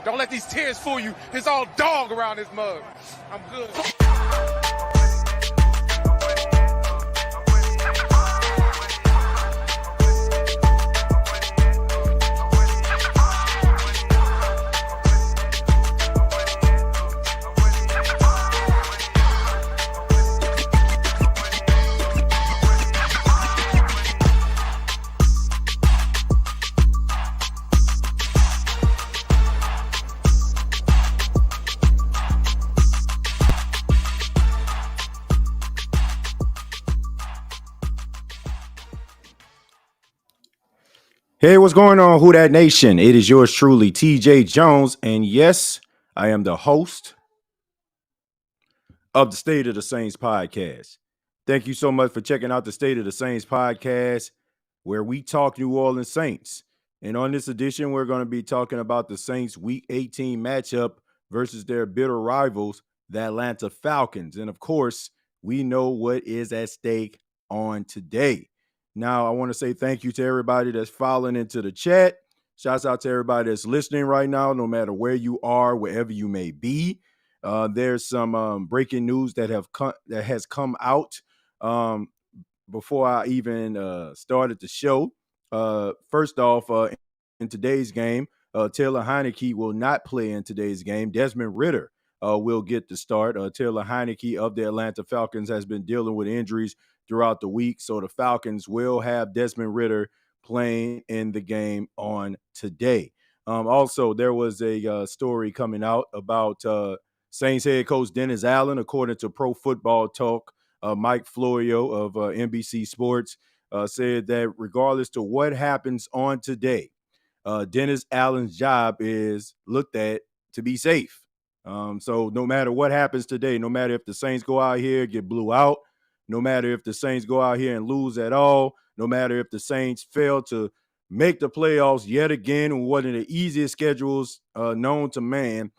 Don't let these tears fool you. It's all dog around this mug. I'm good. Hey, what's going on, Who Dat Nation? It is yours truly, TJ Jones, and yes, I am the host of the State of the Saints podcast. Thank you so much for checking out the State of the Saints podcast, where we talk New Orleans Saints. And on this edition, we're going to be talking about the Saints Week 18 matchup versus their bitter rivals, the Atlanta Falcons. And of course, we know what is at stake on today. Now, I want to say thank you to everybody that's filing into the chat. Shouts out to everybody that's listening right now, no matter where you are, wherever you may be. There's some breaking news that has come out before I even started the show. First off, in today's game, Taylor Heineke will not play in today's game. Desmond Ridder will get the start. Taylor Heineke of the Atlanta Falcons has been dealing with injuries throughout the week, so the Falcons will have Desmond Ridder playing in the game on today. Also, there was a story coming out about Saints head coach Dennis Allen. According to Pro Football Talk, Mike Florio of NBC Sports said that regardless to what happens on today, Dennis Allen's job is looked at to be safe. So no matter what happens today, no matter if the Saints go out here, get blew out, no matter if the Saints go out here and lose at all, no matter if the Saints fail to make the playoffs yet again in one of the easiest schedules known to man,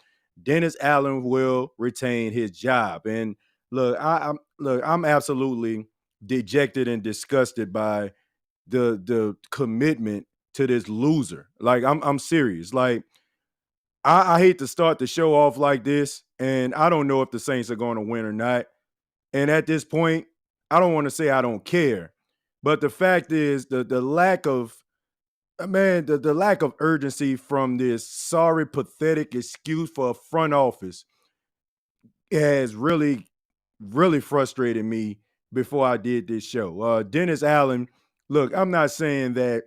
Dennis Allen will retain his job. And look, I'm absolutely dejected and disgusted by the commitment to this loser. Like, I'm serious. Like, I hate to start the show off like this, and I don't know if the Saints are going to win or not. And at this point, I don't want to say I don't care, but the fact is the lack of the lack of urgency from this sorry, pathetic excuse for a front office has really, really frustrated me before I did this show. Dennis Allen, look, I'm not saying that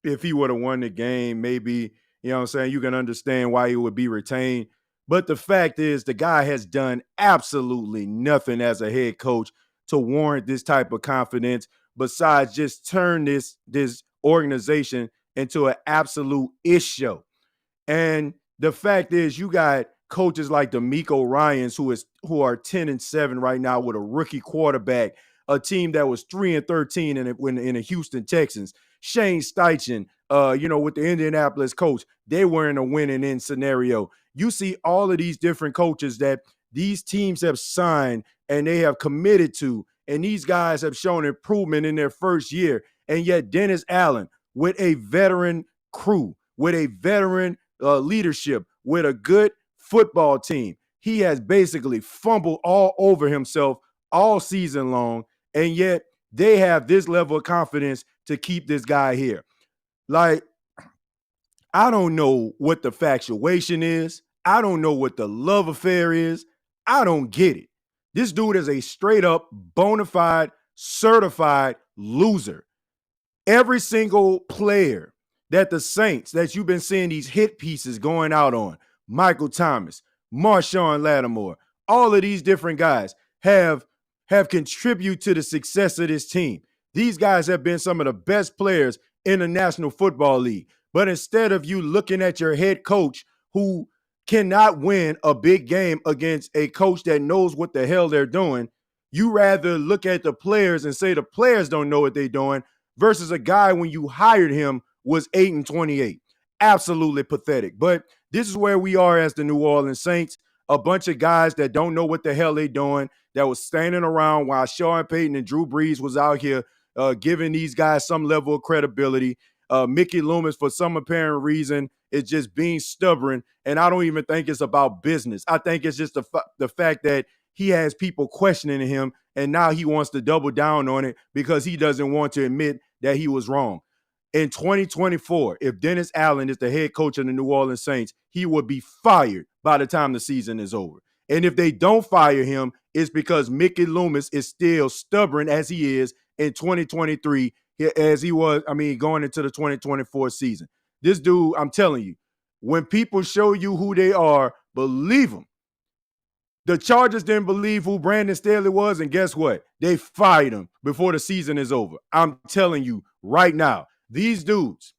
if he would have won the game, maybe, you know what I'm saying, you can understand why he would be retained. But the fact is the guy has done absolutely nothing as a head coach to warrant this type of confidence besides just turn this organization into an absolute ish show. And the fact is you got coaches like DeMeco Ryans who are 10-7 right now with a rookie quarterback, a team that was 3-13 in the Houston Texans. Shane Steichen, with the Indianapolis coach, they were in a winning scenario. You see all of these different coaches that these teams have signed and they have committed to, and these guys have shown improvement in their first year. And yet Dennis Allen, with a veteran crew, with a veteran leadership, with a good football team, he has basically fumbled all over himself all season long, and yet they have this level of confidence to keep this guy here. Like, I don't know what the factuation is. I don't know what the love affair is. I don't get it. This dude is a straight up, bona fide, certified loser. Every single player that the Saints, that you've been seeing these hit pieces going out on, Michael Thomas, Marshawn Lattimore, all of these different guys have contributed to the success of this team. These guys have been some of the best players in the National Football League. But instead of you looking at your head coach who cannot win a big game against a coach that knows what the hell they're doing, you rather look at the players and say the players don't know what they're doing versus a guy when you hired him was 8-28. Absolutely pathetic. But this is where we are as the New Orleans Saints, a bunch of guys that don't know what the hell they're doing, that was standing around while Sean Payton and Drew Brees was out here giving these guys some level of credibility. Mickey Loomis, for some apparent reason, is just being stubborn. And I don't even think it's about business. I think it's just the fact that he has people questioning him, and now he wants to double down on it because he doesn't want to admit that he was wrong. In 2024, if Dennis Allen is the head coach of the New Orleans Saints, he would be fired by the time the season is over. And if they don't fire him, it's because Mickey Loomis is still stubborn as he is in 2023, as he was, going into the 2024 season. This dude, I'm telling you, when people show you who they are, believe them. The Chargers didn't believe who Brandon Staley was, and guess what? They fired him before the season is over. I'm telling you right now, these dudes,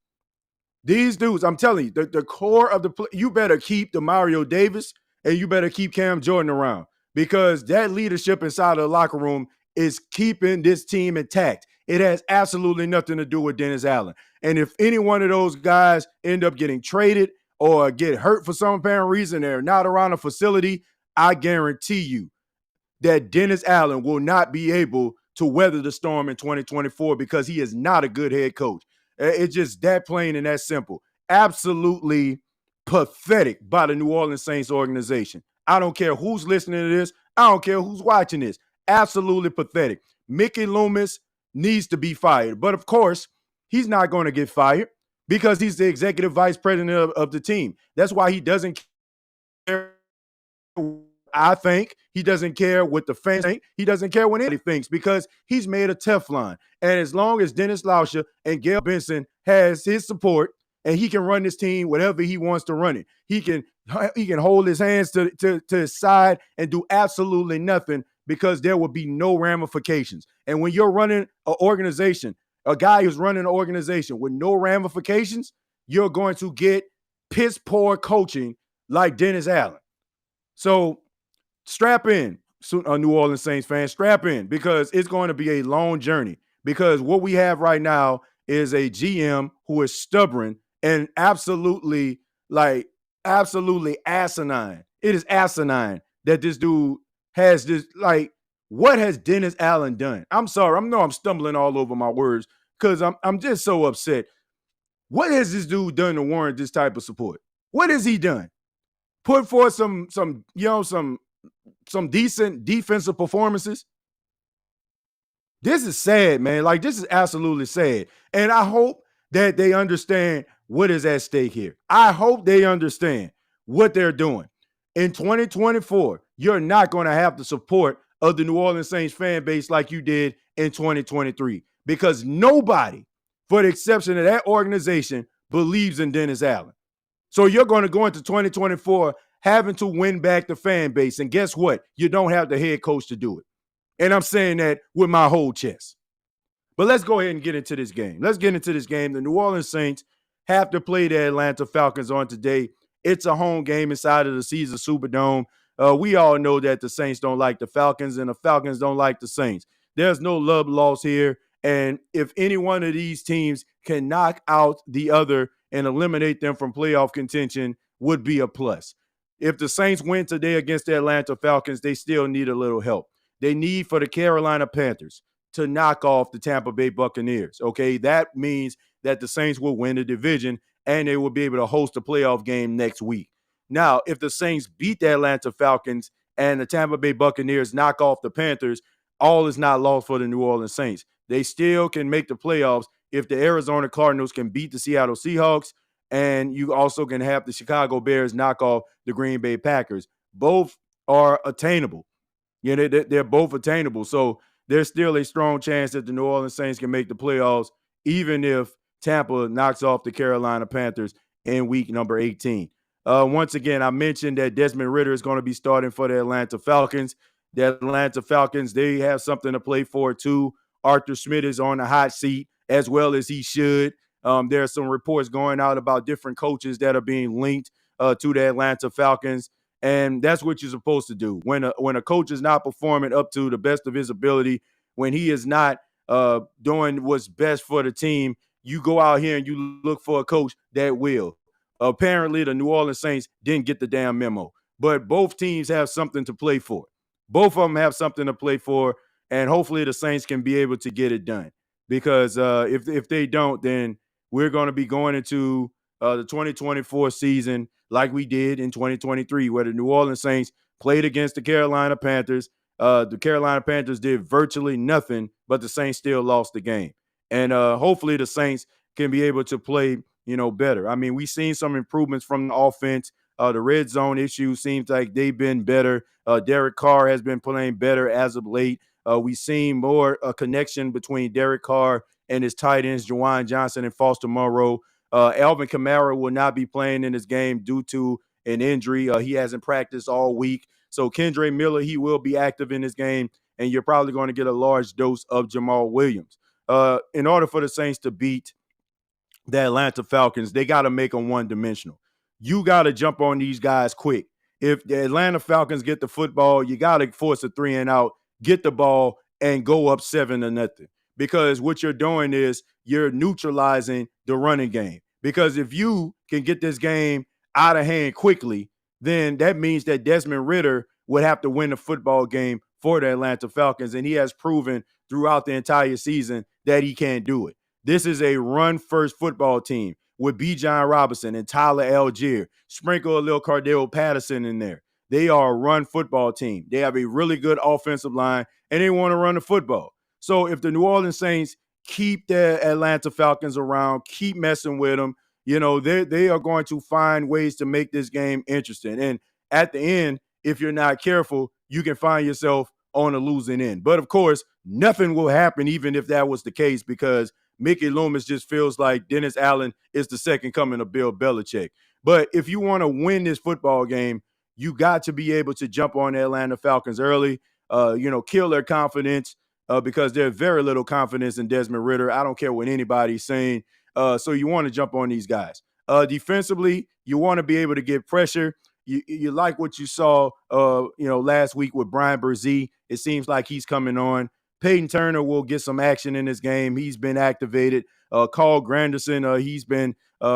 I'm telling you, the core of the play, you better keep Demario Davis and you better keep Cam Jordan around, because that leadership inside of the locker room is keeping this team intact. It has absolutely nothing to do with Dennis Allen. And if any one of those guys end up getting traded or get hurt for some apparent reason, they're not around a facility, I guarantee you that Dennis Allen will not be able to weather the storm in 2024 because he is not a good head coach. It's just that plain and that simple. Absolutely pathetic by the New Orleans Saints organization. I don't care who's listening to this. I don't care who's watching this. Absolutely pathetic. Mickey Loomis needs to be fired. But of course, he's not going to get fired because he's the executive vice president of the team. That's why he doesn't care. I think he doesn't care what the fans think. He doesn't care what anybody thinks because he's made of Teflon. And as long as Dennis Lauscher and Gail Benson has his support and he can run this team whatever he wants to run it, he can hold his hands to his side and do absolutely nothing because there will be no ramifications. And when you're running an organization, a guy who's running an organization with no ramifications, you're going to get piss poor coaching like Dennis Allen. So strap in, New Orleans Saints fans, strap in, because it's going to be a long journey. Because what we have right now is a GM who is stubborn and absolutely asinine. It is asinine that this dude has this, what has Dennis Allen done? I'm sorry, I'm stumbling all over my words because I'm just so upset. What has this dude done to warrant this type of support? What has he done? Put forth some decent defensive performances. This is sad, man. This is absolutely sad. And I hope that they understand what is at stake here. I hope they understand what they're doing. In 2024, you're not going to have the support of the New Orleans Saints fan base like you did in 2023, because nobody, for the exception of that organization, believes in Dennis Allen. So you're going to go into 2024 having to win back the fan base. And guess what? You don't have the head coach to do it. And I'm saying that with my whole chest. But let's go ahead and get into this game. The New Orleans Saints have to play the Atlanta Falcons on today. It's a home game inside of the Caesars Superdome. We all know that the Saints don't like the Falcons and the Falcons don't like the Saints. There's no love lost here. And if any one of these teams can knock out the other and eliminate them from playoff contention, would be a plus. If the Saints win today against the Atlanta Falcons, they still need a little help. They need for the Carolina Panthers to knock off the Tampa Bay Buccaneers, okay? That means that the Saints will win the division and they will be able to host a playoff game next week. Now, if the Saints beat the Atlanta Falcons and the Tampa Bay Buccaneers knock off the Panthers, all is not lost for the New Orleans Saints. They still can make the playoffs if the Arizona Cardinals can beat the Seattle Seahawks, and you also can have the Chicago Bears knock off the Green Bay Packers. Both are attainable. They're both attainable. So there's still a strong chance that the New Orleans Saints can make the playoffs, even if Tampa knocks off the Carolina Panthers in week number 18. Once again, I mentioned that Desmond Ridder is going to be starting for the Atlanta Falcons. The Atlanta Falcons, they have something to play for too. Arthur Smith is on the hot seat, as well as he should. There are some reports going out about different coaches that are being linked to the Atlanta Falcons. And that's what you're supposed to do. When a coach is not performing up to the best of his ability, when he is not doing what's best for the team, you go out here and you look for a coach that will. Apparently, the New Orleans Saints didn't get the damn memo. But both teams have something to play for. Both of them have something to play for, and hopefully the Saints can be able to get it done. Because if they don't, then we're going to be going into the 2024 season like we did in 2023, where the New Orleans Saints played against the Carolina Panthers. The Carolina Panthers did virtually nothing, but the Saints still lost the game. And hopefully the Saints can be able to play, better. I mean, we've seen some improvements from the offense. The red zone issue seems like they've been better. Derek Carr has been playing better as of late. We've seen more connection between Derek Carr and his tight ends, Juwan Johnson and Foster Moreau. Alvin Kamara will not be playing in this game due to an injury. He hasn't practiced all week. So Kendre Miller, he will be active in this game, and you're probably going to get a large dose of Jamal Williams. In order for the Saints to beat the Atlanta Falcons, they got to make them one-dimensional. You got to jump on these guys quick. If the Atlanta Falcons get the football, you got to force a 3-and-out, get the ball, and go up 7-0. Because what you're doing is you're neutralizing the running game. Because if you can get this game out of hand quickly, then that means that Desmond Ridder would have to win the football game for the Atlanta Falcons, and he has proven throughout the entire season that he can do it. This is a run-first football team with Bijan Robinson and Tyler Algier. Sprinkle a little Cardell Patterson in there. They are a run football team. They have a really good offensive line, and they want to run the football. So if the New Orleans Saints keep their Atlanta Falcons around, keep messing with them, they are going to find ways to make this game interesting. And at the end, if you're not careful, you can find yourself on a losing end. But, of course, nothing will happen even if that was the case, because Mickey Loomis just feels like Dennis Allen is the second coming of Bill Belichick. But if you want to win this football game, you got to be able to jump on the Atlanta Falcons early, kill their confidence, because there's very little confidence in Desmond Ridder. I don't care what anybody's saying. So you want to jump on these guys. Defensively, you want to be able to get pressure. You like what you saw, last week with Brian Brzee. It seems like he's coming on. Peyton Turner will get some action in this game. He's been activated. Carl Granderson, he's been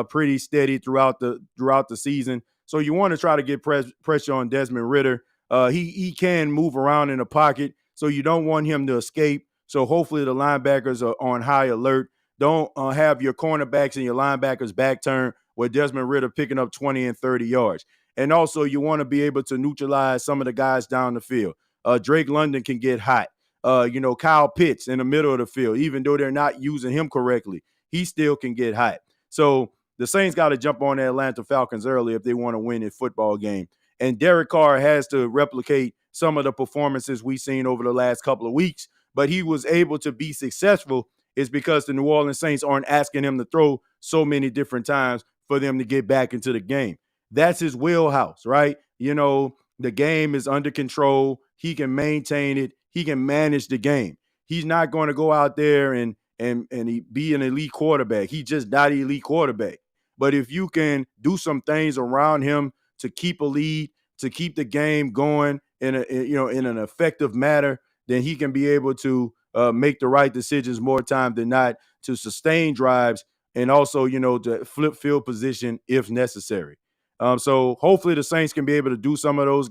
pretty steady throughout the season. So you want to try to get pressure on Desmond Ridder. He can move around in the pocket, so you don't want him to escape. So hopefully the linebackers are on high alert. Don't have your cornerbacks and your linebackers back turn where Desmond Ridder picking up 20 and 30 yards. And also you want to be able to neutralize some of the guys down the field. Drake London can get hot. Kyle Pitts in the middle of the field, even though they're not using him correctly, he still can get hot. So the Saints got to jump on the Atlanta Falcons early if they want to win a football game. And Derek Carr has to replicate some of the performances we've seen over the last couple of weeks, but he was able to be successful is because the New Orleans Saints aren't asking him to throw so many different times for them to get back into the game. That's his wheelhouse, right? The game is under control. He can maintain it. He can manage the game. He's not going to go out there and be an elite quarterback. He's just not an elite quarterback. But if you can do some things around him to keep a lead, to keep the game going in an effective manner, then he can be able to make the right decisions more time than not to sustain drives and also, to flip field position if necessary. So hopefully the Saints can be able to do some of those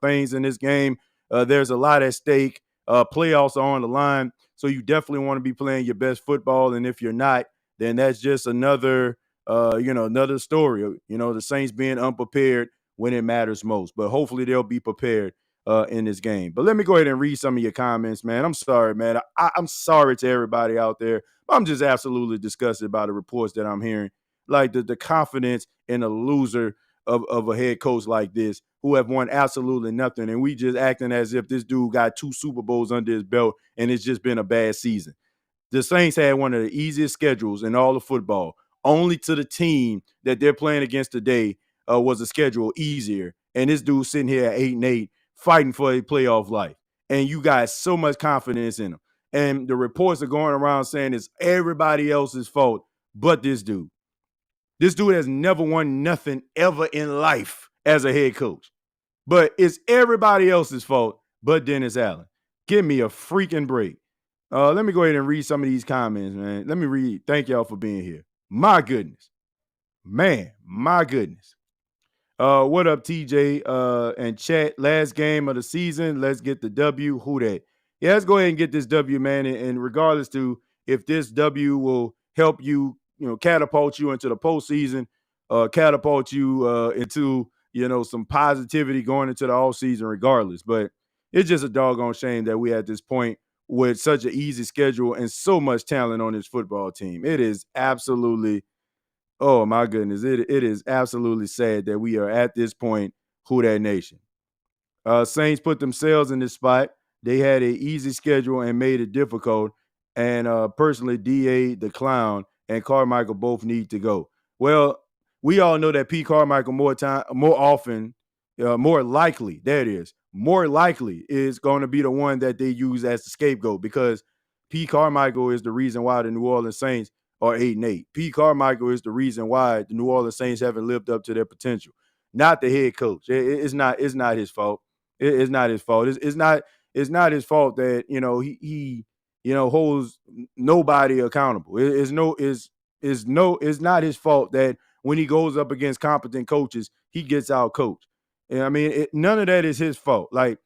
things in this game. There's a lot at stake. Playoffs are on the line, so you definitely want to be playing your best football. And if you're not, then that's just another story. The Saints being unprepared when it matters most. But hopefully they'll be prepared in this game. But let me go ahead and read some of your comments, man. I'm sorry, man. I'm sorry to everybody out there. I'm just absolutely disgusted by the reports that I'm hearing. Like the confidence in a loser of a head coach like this who have won absolutely nothing. And we just acting as if this dude got 2 Super Bowls under his belt and it's just been a bad season. The Saints had one of the easiest schedules in all of football. Only to the team that they're playing against today was the schedule easier. And this dude sitting here at 8-8 fighting for a playoff life. And you got so much confidence in him. And the reports are going around saying it's everybody else's fault but this dude. This dude has never won nothing ever in life as a head coach. But it's everybody else's fault but Dennis Allen. Give me a freaking break. Let me go ahead and read some of these comments, man. Let me read. Thank y'all for being here. My goodness. Man, my goodness. What up, TJ and chat? Last game of the season. Let's get the W. Who that? Yeah, let's go ahead and get this W, man. And regardless to if this W will help you, catapult you into the postseason, catapult you into some positivity going into the offseason regardless. But it's just a doggone shame that we at this point with such an easy schedule and so much talent on this football team. It is absolutely, oh my goodness, it is absolutely sad that we are at this point, who that nation. Saints put themselves in this spot. They had an easy schedule and made it difficult. And personally, DA, the clown, and Carmichael both need to go. Well, we all know that P. Carmichael more often, more likely, there it is, more likely is going to be the one that they use as the scapegoat, because P. Carmichael is the reason why the New Orleans Saints are 8-8. P. Carmichael is the reason why the New Orleans Saints haven't lived up to their potential, not the head coach. It's not his fault. It's not his fault. It's not his fault that he holds nobody accountable. It's not his fault that when he goes up against competent coaches, he gets out coached. And I mean, none of that is his fault. Like,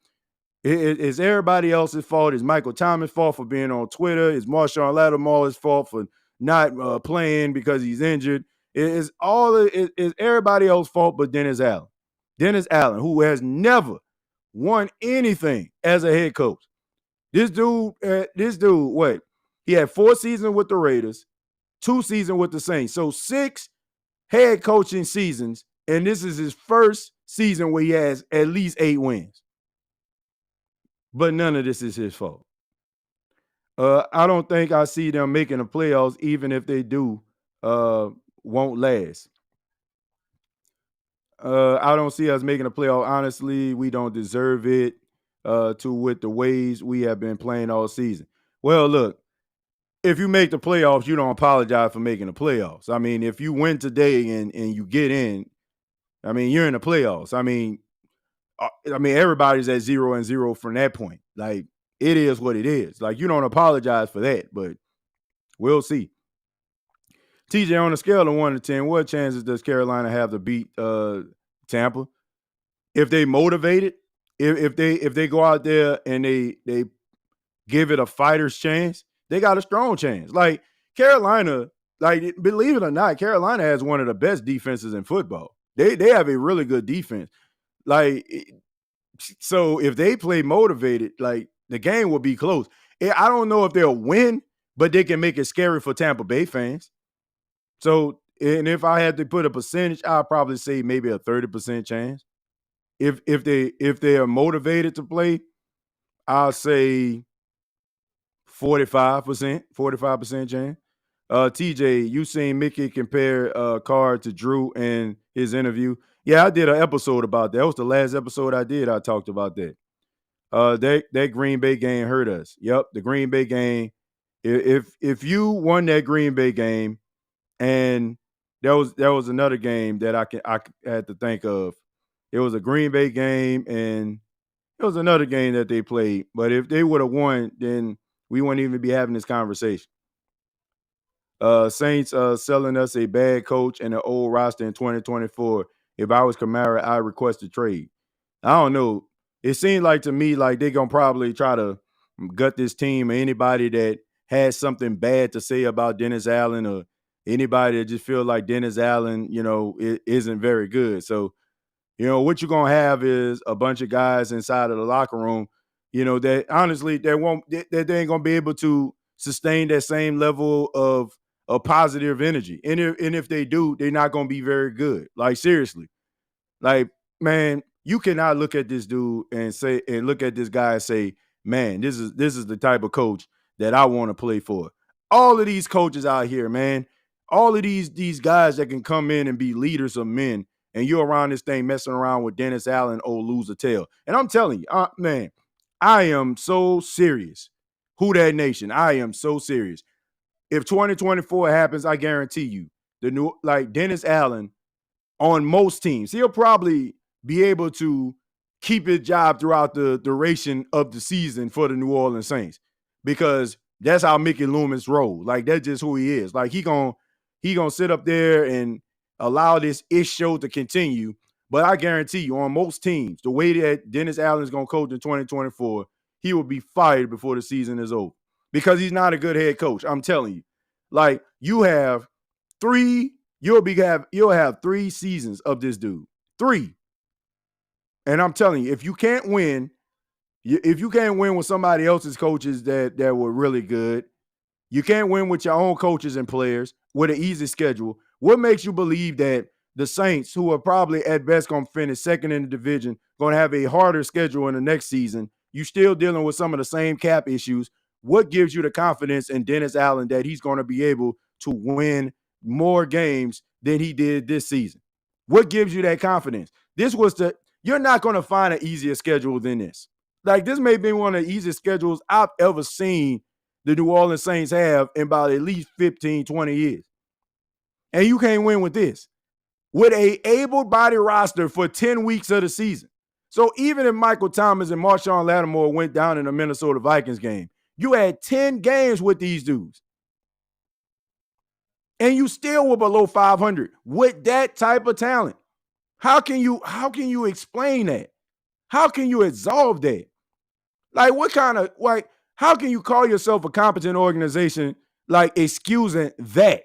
it's everybody else's fault. It's Michael Thomas' fault for being on Twitter. It's Marshawn Lattimore's fault for not playing because he's injured. It's everybody else's fault but Dennis Allen. Dennis Allen, who has never won anything as a head coach. This dude, what? He had 4 seasons with the Raiders, 2 seasons with the Saints. So 6 head coaching seasons, and this is his first season where he has at least 8 wins. But none of this is his fault. I don't think I see them making the playoffs, even if they do, won't last. I don't see us making a playoff. Honestly, we don't deserve it with the ways we have been playing all season. Well, look, if you make the playoffs, you don't apologize for making the playoffs. I mean, if you win today and you get in, I mean, you're in the playoffs. I mean, everybody's at 0-0 from that point. Like, it is what it is. Like, you don't apologize for that, but we'll see. TJ, on a scale of 1 to 10, what chances does Carolina have to beat Tampa? If they motivated, if they go out there and they give it a fighter's chance, they got a strong chance. Like, Carolina, like, believe it or not, Carolina has one of the best defenses in football. They have a really good defense. Like, so if they play motivated, like, the game will be close. I don't know if they'll win, but they can make it scary for Tampa Bay fans. So, and if I had to put a percentage, I'd probably say maybe a 30% chance. If they are motivated to play, I'll say 45% chance. TJ, you seen Mickey compare Carr to Drew in his interview? Yeah, I did an episode about that. That was the last episode I did. I talked about that. That Green Bay game hurt us. Yep, the Green Bay game. If you won that Green Bay game, and there was another game that I had to think of. It was a Green Bay game, and it was another game that they played. But if they would have won, then we wouldn't even be having this conversation. Saints selling us a bad coach and an old roster in 2024. If I was Kamara, I request a trade. I don't know. It seems like to me like they're going to probably try to gut this team, or anybody that has something bad to say about Dennis Allen, or anybody that just feel like Dennis Allen, isn't very good. So, what you're going to have is a bunch of guys inside of the locker room, that honestly, they ain't going to be able to sustain that same level of positive energy. And if they do, they're not going to be very good. Like, seriously. Like, man, you cannot look at this dude and look at this guy and say, man, this is the type of coach that I want to play for. All of these coaches out here, man, all of these guys that can come in and be leaders of men, and you're around this thing messing around with Dennis Allen, old loser tail. And I'm telling you, man, I am so serious. Who that nation? I am so serious. If 2024 happens, I guarantee you, Dennis Allen on most teams, he'll probably be able to keep his job throughout the duration of the season for the New Orleans Saints, because that's how Mickey Loomis rolls. Like, that's just who he is. Like, he gonna sit up there and allow this show to continue. But I guarantee you, on most teams, the way that Dennis Allen is gonna coach in 2024, he will be fired before the season is over, because he's not a good head coach. I'm telling you. Like, you have 3 you'll have 3 seasons of this dude. 3. And I'm telling you, if you can't win, if you can't win with somebody else's coaches that were really good, you can't win with your own coaches and players with an easy schedule. What makes you believe that the Saints, who are probably at best going to finish second in the division, going to have a harder schedule in the next season? You still dealing with some of the same cap issues. What gives you the confidence in Dennis Allen that he's going to be able to win more games than he did this season? What gives you that confidence? You're not going to find an easier schedule than this. Like, this may be one of the easiest schedules I've ever seen the New Orleans Saints have in about at least 15, 20 years. And you can't win with this. With a able-bodied roster for 10 weeks of the season. So even if Michael Thomas and Marshawn Lattimore went down in the Minnesota Vikings game, you had 10 games with these dudes. And you still were below 500 with that type of talent. How can you explain that? How can you absolve that? Like, how can you call yourself a competent organization, like, excusing that?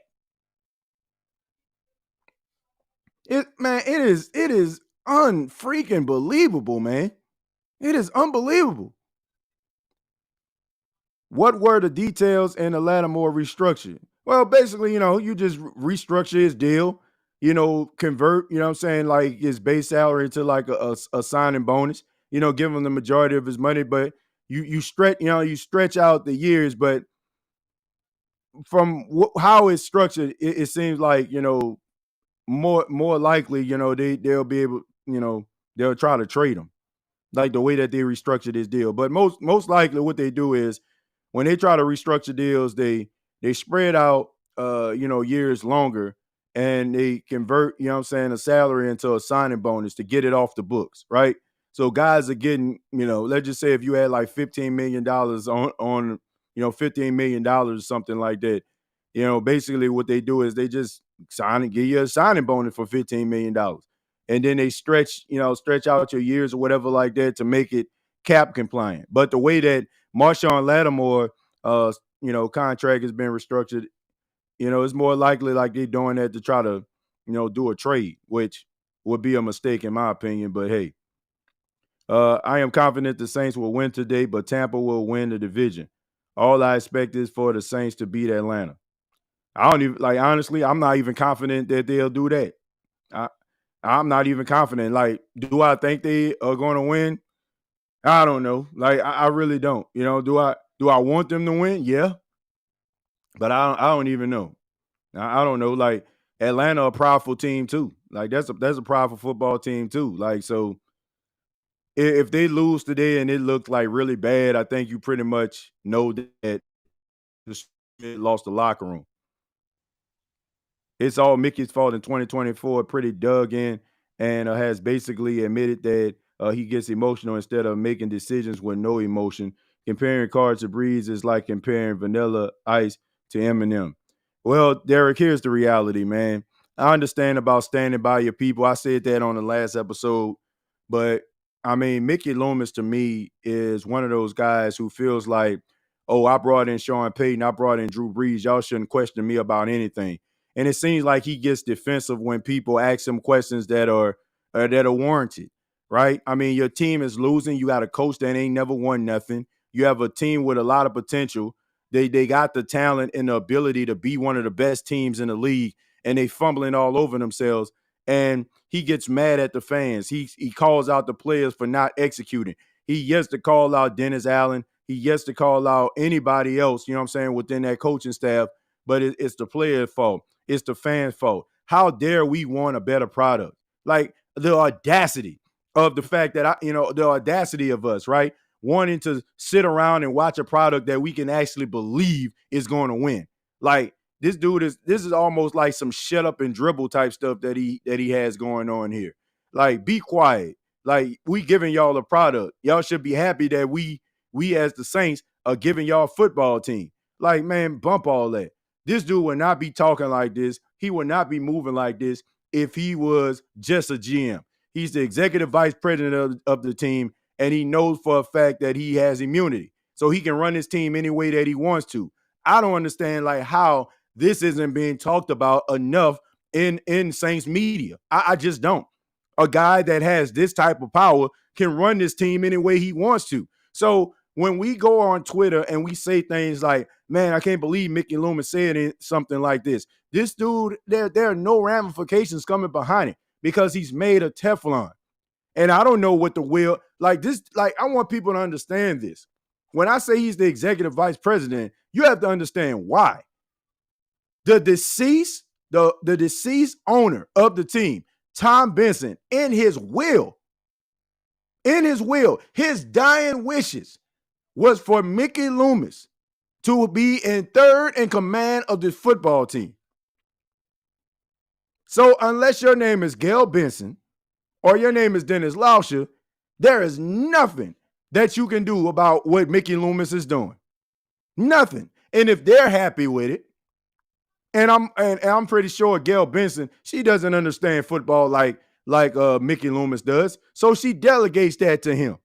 It is unfreaking believable, man. It is unbelievable. What were the details in the Lattimore restructure? Well, basically, you just restructure his deal, convert, what I'm saying, like, his base salary into like a signing bonus, give him the majority of his money, but you stretch out the years. But from how it's structured, it seems like, more likely, they'll be able, they'll try to trade him, like the way that they restructured this deal. But most likely what they do is when they try to restructure deals, they spread out years longer, and they convert, a salary into a signing bonus to get it off the books, right? So guys are getting, let's just say if you had like $15 million on $15 million or something like that, basically what they do is they just give you a signing bonus for $15 million. And then they stretch out your years or whatever like that to make it cap compliant. But the way that Marshawn Lattimore, contract has been restructured, it's more likely like they're doing that to try to, do a trade, which would be a mistake in my opinion. But hey, I am confident the Saints will win today, but Tampa will win the division. All I expect is for the Saints to beat Atlanta. I don't even, like, honestly, I'm not even confident that they'll do that. I'm not even confident. Like, do I think they are going to win? I don't know. Like, I really don't. Do I want them to win? Yeah. But I don't even know. I don't know. Like, Atlanta, a powerful team too. Like, that's a powerful football team too. Like, so if they lose today and it looked like really bad, I think you pretty much know that the lost the locker room. It's all Mickey's fault in 2024. Pretty dug in and has basically admitted that he gets emotional instead of making decisions with no emotion. Comparing Cards to Breeze is like comparing Vanilla Ice to Eminem. Well, Derek, here's the reality, man. I understand about standing by your people. I said that on the last episode, but I mean, Mickey Loomis to me is one of those guys who feels like, oh, I brought in Sean Payton, I brought in Drew Brees. Y'all shouldn't question me about anything. And it seems like he gets defensive when people ask him questions that are warranted, right? I mean, your team is losing. You got a coach that ain't never won nothing. You have a team with a lot of potential. They got the talent and the ability to be one of the best teams in the league, and they fumbling all over themselves. And he gets mad at the fans. He calls out the players for not executing. He yets to call out Dennis Allen. He yets to call out anybody else, within that coaching staff. But it's the player's fault. It's the fans' fault. How dare we want a better product? Like, the audacity of the fact that the audacity of us, right? Wanting to sit around and watch a product that we can actually believe is going to win. Like, this is almost like some shut up and dribble type stuff that he has going on here. Like, be quiet. Like, we giving y'all a product. Y'all should be happy that we as the Saints are giving y'all a football team. Like, man, bump all that. This dude would not be talking like this. He would not be moving like this if he was just a GM. He's the executive vice president of the team, and he knows for a fact that he has immunity. So he can run his team any way that he wants to. I don't understand, like, how this isn't being talked about enough in Saints media. I just don't. A guy that has this type of power can run this team any way he wants to. So when we go on Twitter and we say things like, man, I can't believe Mickey Loomis said something like this. This dude, there are no ramifications coming behind it because he's made of Teflon. And I don't know what the will, like this, like I want people to understand this. When I say he's the executive vice president, you have to understand why. The deceased owner of the team, Tom Benson, in his will, his dying wishes was for Mickey Loomis to be in third in command of this football team. So unless your name is Gail Benson or your name is Dennis Lauscher, there is nothing that you can do about what Mickey Loomis is doing. Nothing. And if they're happy with it, and I'm pretty sure Gail Benson, she doesn't understand football like Mickey Loomis does, so she delegates that to him.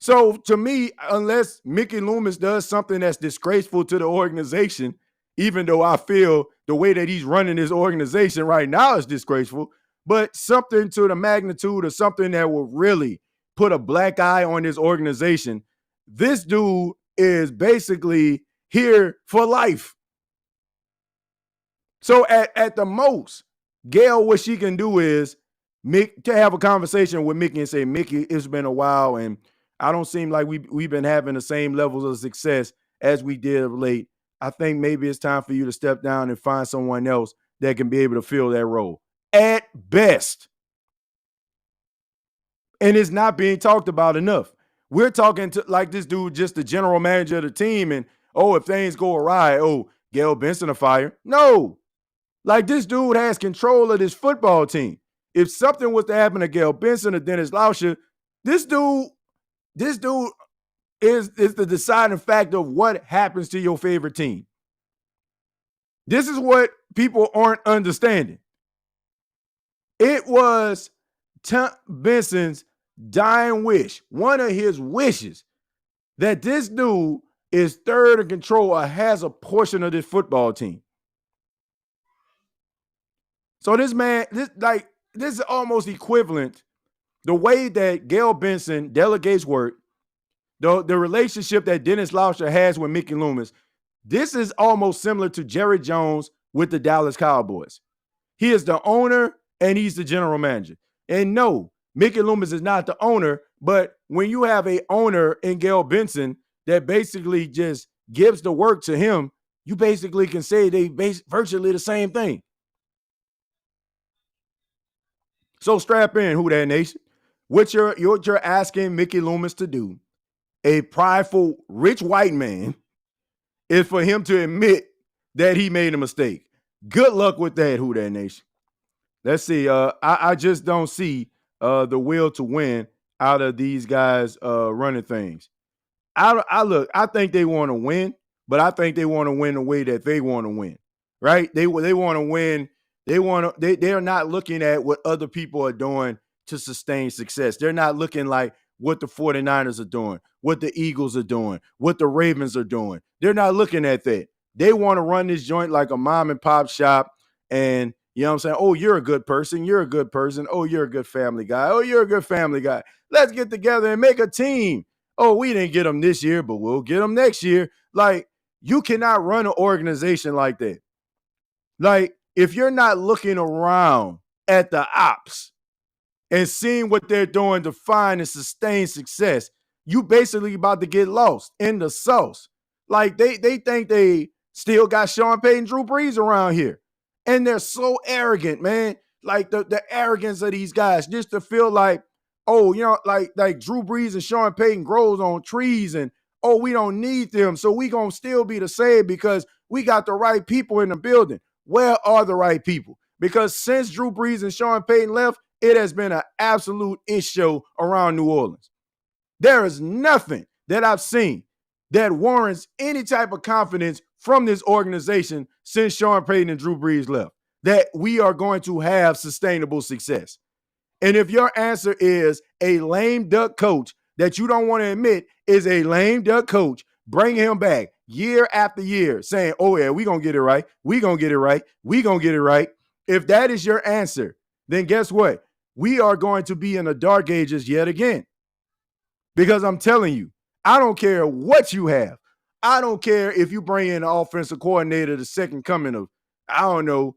So to me, unless Mickey Loomis does something that's disgraceful to the organization, even though I feel the way that he's running his organization right now is disgraceful, but something to the magnitude of something that will really put a black eye on this organization, this dude is basically here for life. So at the most, Gail, what she can do is to have a conversation with Mickey and say, Mickey, it's been a while, and I don't seem like we've been having the same levels of success as we did of late. I think maybe it's time for you to step down and find someone else that can be able to fill that role. At best. And it's not being talked about enough. We're talking to like this dude, just the general manager of the team, and if things go awry, Gail Benson a fire. No. Like this dude has control of this football team. If something was to happen to Gail Benson or Dennis Lauscher, this dude is the deciding factor of what happens to your favorite team. This is what people aren't understanding. It was Tom Benson's dying wish, one of his wishes, that this dude is third in control or has a portion of this football team. So this man, this is almost equivalent. The way that Gail Benson delegates work, the relationship that Dennis Lauscher has with Mickey Loomis, this is almost similar to Jerry Jones with the Dallas Cowboys. He is the owner and he's the general manager. And no, Mickey Loomis is not the owner, but when you have a owner in Gail Benson that basically just gives the work to him, you basically can say they virtually the same thing. So strap in, Who Dat Nation. What you're asking Mickey Loomis to do, a prideful, rich white man, is for him to admit that he made a mistake. Good luck with that, Who Dat Nation. Let's see. I just don't see the will to win out of these guys running things. I think they want to win, but I think they want to win the way that they want to win. Right? They want to win. They're not looking at what other people are doing to sustain success. They're not looking like what the 49ers are doing, what the Eagles are doing, what the Ravens are doing. They're not looking at that. They want to run this joint like a mom and pop shop. And you know what I'm saying? Oh, you're a good person. You're a good person. Oh, you're a good family guy. Oh, you're a good family guy. Let's get together and make a team. Oh, we didn't get them this year, but we'll get them next year. Like, you cannot run an organization like that. Like, if you're not looking around at the ops and seeing what they're doing to find and sustain success, you basically about to get lost in the sauce. Like, they think they still got Sean Payton, Drew Brees around here. And they're so arrogant, man. Like, the arrogance of these guys just to feel like, oh, you know, like Drew Brees and Sean Payton grows on trees and, oh, we don't need them. So we going to still be the same because we got the right people in the building. Where are the right people? Because since Drew Brees and Sean Payton left, it has been an absolute issue around New Orleans. There is nothing that I've seen that warrants any type of confidence from this organization since Sean Payton and Drew Brees left, that we are going to have sustainable success. And if your answer is a lame duck coach that you don't want to admit is a lame duck coach bring him back year after year saying, oh, yeah, we're going to get it right. We're going to get it right. We're going to get it right. If that is your answer, then guess what? We are going to be in the dark ages yet again. Because I'm telling you, I don't care what you have. I don't care if you bring in an offensive coordinator, the second coming of, I don't know,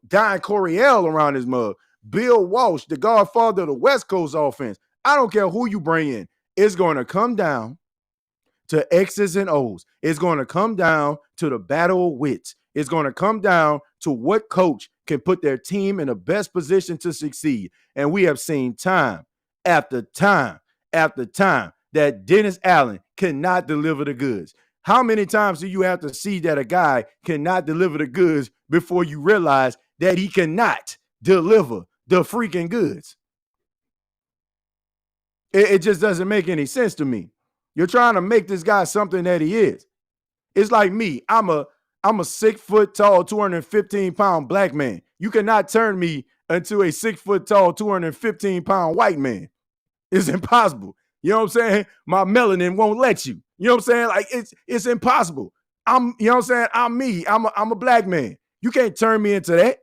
Don Coryell around his mug, Bill Walsh, the godfather of the West Coast offense. I don't care who you bring in. It's going to come down to X's and O's. It's going to come down to the battle of wits. It's going to come down to what coach can put their team in the best position to succeed. And we have seen time after time after time that Dennis Allen cannot deliver the goods. How many times do you have to see that a guy cannot deliver the goods before you realize that he cannot deliver the freaking goods? It just doesn't make any sense to me. You're trying to make this guy something that he is. It's like me. I'm a 6 foot tall, 215-pound black man. You cannot turn me into a 6 foot tall, 215-pound white man. It's impossible. You know what I'm saying? My melanin won't let you. You know what I'm saying? Like it's impossible. You know what I'm saying? I'm me. I'm a black man. You can't turn me into that.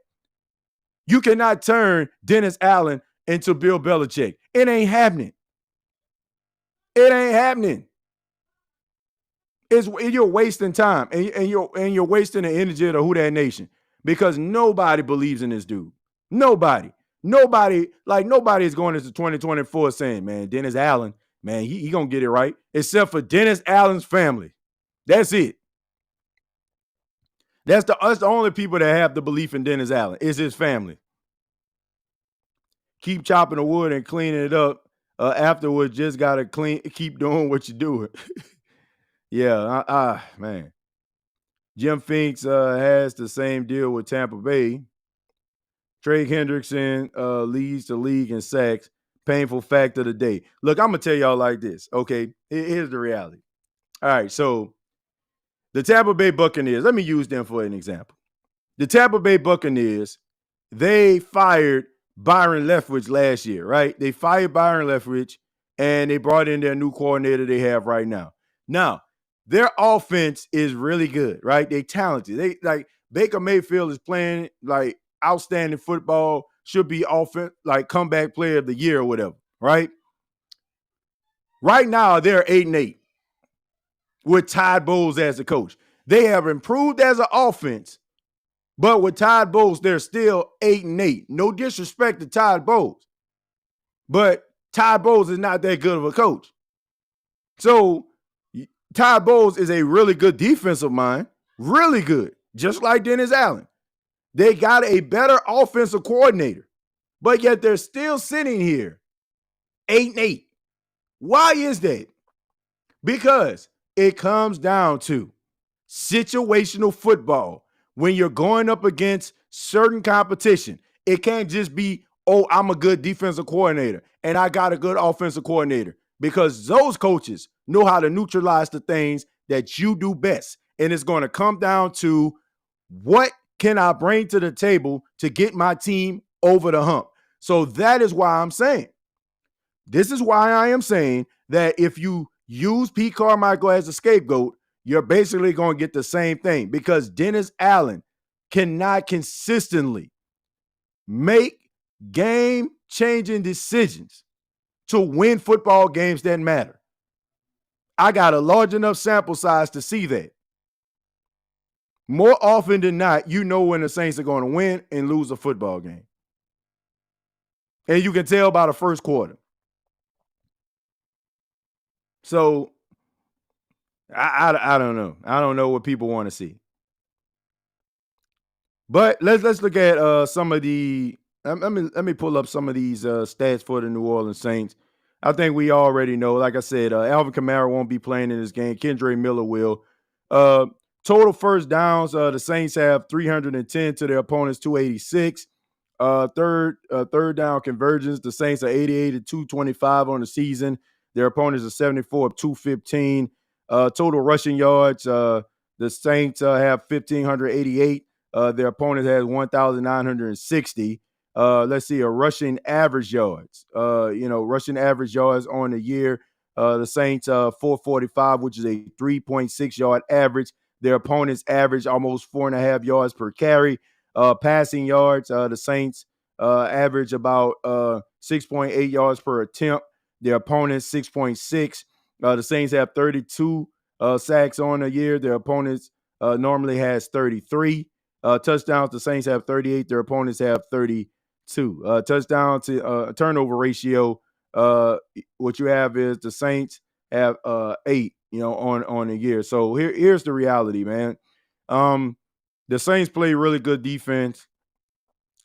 You cannot turn Dennis Allen into Bill Belichick. It ain't happening. It ain't happening. You're wasting time and you're wasting the energy of the Who Dat Nation because nobody believes in this dude. Nobody is going into 2024 saying, man, Dennis Allen, man, he gonna get it right, except for Dennis Allen's family. That's it. That's the only people that have the belief in Dennis Allen is his family. Keep chopping the wood and cleaning it up. Afterwards, just gotta keep doing what you're doing. Yeah, man. Jim Finks has the same deal with Tampa Bay. Trey Hendrickson leads the league in sacks. Painful fact of the day. Look, I'm going to tell y'all like this, okay? Here's the reality. All right, so the Tampa Bay Buccaneers, let me use them for an example. The Tampa Bay Buccaneers, they fired Byron Leftwich last year, right? They fired Byron Leftwich, and they brought in their new coordinator they have right now. Now, their offense is really good, right? They talented. They like Baker Mayfield is playing like outstanding football, should be offense, like comeback player of the year or whatever, right? Right now, they're 8-8 with Todd Bowles as the coach. They have improved as an offense, but with Todd Bowles, they're still 8-8. No disrespect to Todd Bowles, but Todd Bowles is not that good of a coach. So Todd Bowles is a really good defensive mind, really good, just like Dennis Allen. They got a better offensive coordinator, but yet they're still sitting here 8-8. Why is that? Because it comes down to situational football. When you're going up against certain competition, it can't just be, oh, I'm a good defensive coordinator and I got a good offensive coordinator, because those coaches know how to neutralize the things that you do best. And it's going to come down to what can I bring to the table to get my team over the hump. So that is why I'm saying, this is why I am saying that if you use Pete Carmichael as a scapegoat, you're basically going to get the same thing, because Dennis Allen cannot consistently make game-changing decisions to win football games that matter. I got a large enough sample size to see that. More often than not, you know when the Saints are going to win and lose a football game. And you can tell by the first quarter. So I don't know. I don't know what people want to see. But let's look at some of the let me pull up some of these stats for the New Orleans Saints. I think we already know. Like I said, Alvin Kamara won't be playing in this game. Kendre Miller will. Total first downs, the Saints have 310 to their opponents 286. Third down conversions, the Saints are 88 to 225 on the season. Their opponents are 74 of 215. Total rushing yards, the Saints have 1,588. Their opponent has 1,960. Let's see, rushing average yards. Rushing average yards on the year. The Saints 445, which is a 3.6 yard average. Their opponents average almost 4.5 yards per carry. Passing yards, the Saints average about 6.8 yards per attempt. Their opponents 6.6. The Saints have 32 sacks on a year. Their opponents normally has 33. Touchdowns, the Saints have 38. Their opponents have 32. Touchdown to turnover ratio, what you have is the Saints have 8, on a year. So here's the reality, man. The Saints play really good defense.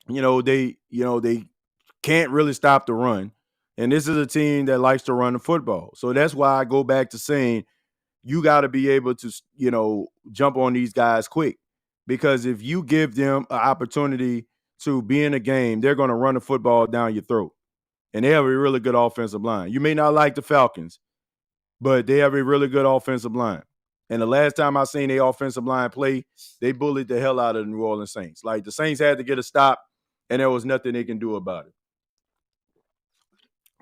They can't really stop the run. And this is a team that likes to run the football. So that's why I go back to saying you got to be able to, jump on these guys quick. Because if you give them an opportunity to be in a game, they're going to run the football down your throat. And they have a really good offensive line. You may not like the Falcons, but they have a really good offensive line. And the last time I seen their offensive line play, they bullied the hell out of the New Orleans Saints. Like, the Saints had to get a stop, and there was nothing they can do about it.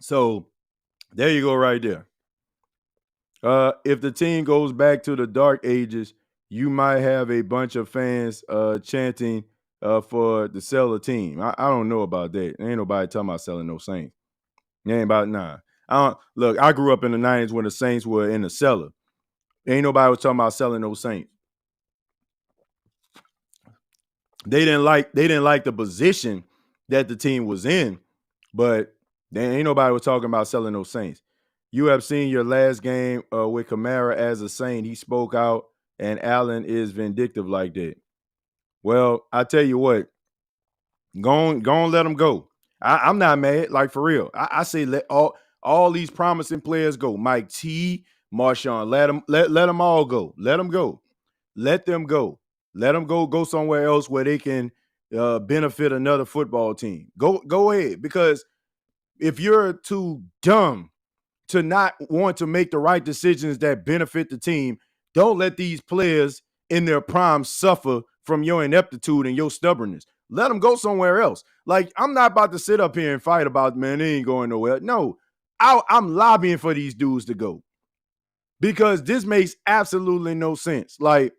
So there you go right there. If the team goes back to the dark ages, you might have a bunch of fans chanting for the sell a team. I don't know about that. Ain't nobody talking about selling no Saints. It ain't about Look, I grew up in the 90s when the Saints were in the cellar. Ain't nobody was talking about selling no Saints. They didn't like the position that the team was in, but ain't nobody was talking about selling no Saints. You have seen your last game with Kamara as a Saint. He spoke out, and Allen is vindictive like that. Well, I tell you what, go on, let him go. I'm not mad, like, for real. I say let all these promising players go. Mike T, Marshawn, let them all go. Let them go. Let them go. Let them go somewhere else where they can benefit another football team. Go ahead, because if you're too dumb to not want to make the right decisions that benefit the team, don't let these players in their prime suffer from your ineptitude and your stubbornness. Let them go somewhere else. Like, I'm not about to sit up here and fight about, man, they ain't going nowhere. No, I'm lobbying for these dudes to go, because this makes absolutely no sense. Like,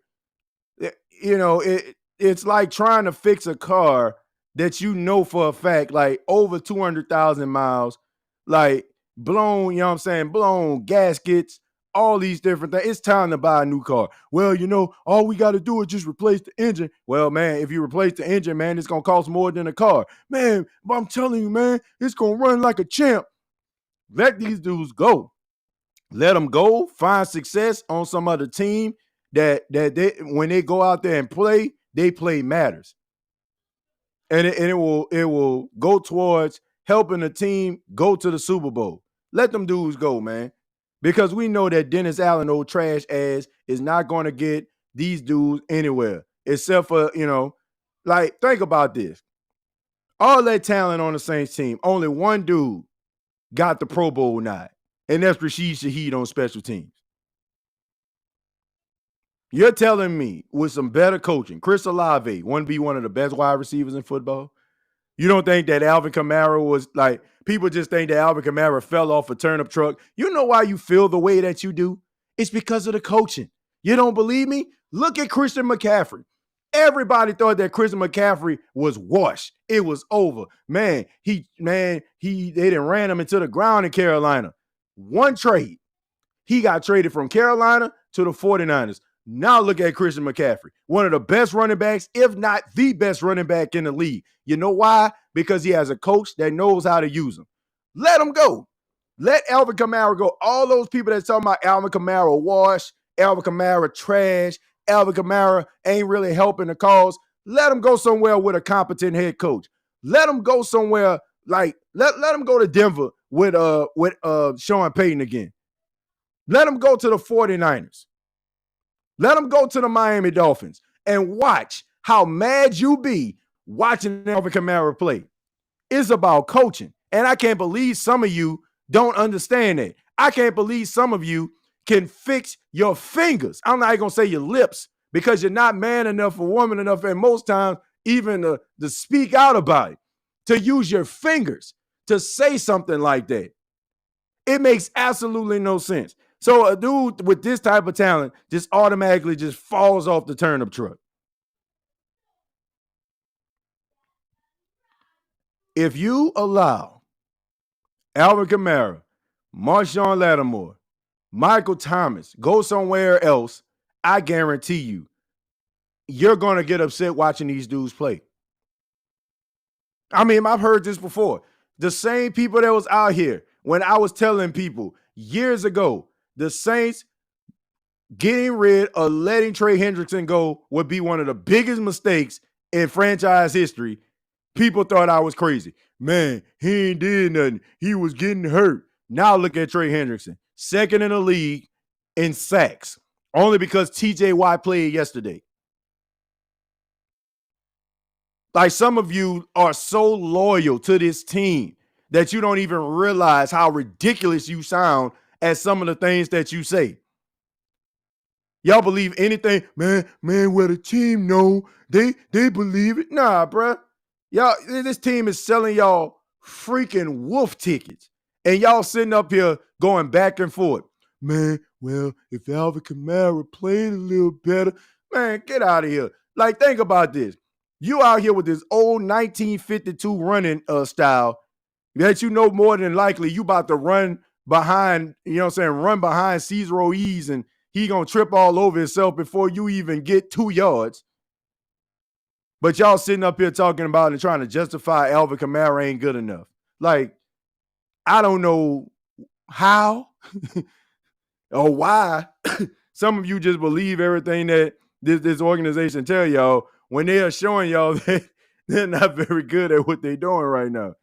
it's like trying to fix a car that you know for a fact, like, over 200,000 miles, like, blown, blown gaskets, all these different things. It's time to buy a new car. Well, all we got to do is just replace the engine. Well, man, if you replace the engine, man, it's going to cost more than a car. Man, but I'm telling you, man, it's going to run like a champ. Let these dudes go. Let them go. Find success on some other team that they, when they go out there and play, they play matters. And it will go towards helping the team go to the Super Bowl. Let them dudes go, man. Because we know that Dennis Allen, old trash ass, is not going to get these dudes anywhere. Except for, like, think about this. All that talent on the Saints team, only one dude got the Pro Bowl nod. And that's Rashid Shaheed on special teams. You're telling me with some better coaching, Chris Olave wouldn't be one of the best wide receivers in football? You don't think that Alvin Kamara was, like, people just think that Alvin Kamara fell off a turnip truck? You know why you feel the way that you do? It's because of the coaching. You don't believe me? Look at Christian McCaffrey. Everybody thought that Christian McCaffrey was washed. It was over. They done ran him into the ground in Carolina. One trade. He got traded from Carolina to the 49ers. Now look at Christian McCaffrey, one of the best running backs, if not the best running back in the league. You know why? Because he has a coach that knows how to use him. Let him go. Let Alvin Kamara go. All those people that's talking about Alvin Kamara wash, Alvin Kamara trash, Alvin Kamara ain't really helping the cause. Let him go somewhere with a competent head coach. Let him go somewhere, like, let him go to Denver with Sean Payton again. Let him go to the 49ers. Let him go to the Miami Dolphins and watch how mad you be watching Alvin Kamara play. It's about coaching. And I can't believe some of you don't understand that. I can't believe some of you can fix your fingers. I'm not even going to say your lips, because you're not man enough or woman enough, and most times even to speak out about it, to use your fingers to say something like that. It makes absolutely no sense. So a dude with this type of talent just automatically just falls off the turnip truck. If you allow Alvin Kamara, Marshawn Lattimore, Michael Thomas go somewhere else, I guarantee you're going to get upset watching these dudes play. I mean, I've heard this before. The same people that was out here when I was telling people years ago, the Saints getting rid of letting Trey Hendrickson go would be one of the biggest mistakes in franchise history. People thought I was crazy. Man, he ain't did nothing. He was getting hurt. Now look at Trey Hendrickson, second in the league in sacks, only because TJ Watt played yesterday. Like, some of you are so loyal to this team that you don't even realize how ridiculous you sound at some of the things that you say. Y'all believe anything, man, well, the team know, they believe it. Nah, bruh. Y'all, this team is selling y'all freaking wolf tickets. And y'all sitting up here going back and forth. Man, well, if Alvin Kamara played a little better, man, get out of here. Like, think about this. You out here with this old 1952 running style that you know more than likely you about to run behind, you know what I'm saying, run behind Cesar Ruiz and he going to trip all over himself before you even get 2 yards. But y'all sitting up here talking about and trying to justify Alvin Kamara ain't good enough. Like, I don't know how or why some of you just believe everything that this organization tell y'all when they are showing y'all that they're not very good at what they're doing right now.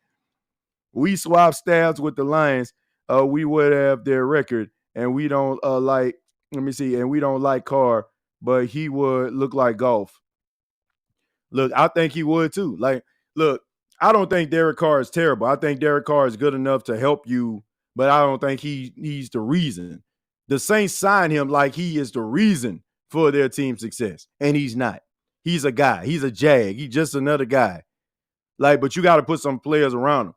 We swap stabs with the Lions, we would have their record, and we don't and we don't like Carr, but he would look like golf. Look, I think he would too. Like, look, I don't think Derek Carr is terrible. I think Derek Carr is good enough to help you, but I don't think he's the reason. The Saints signed him like he is the reason for their team's success, and he's not. He's a guy. He's a jag. He's just another guy. Like, but you got to put some players around him.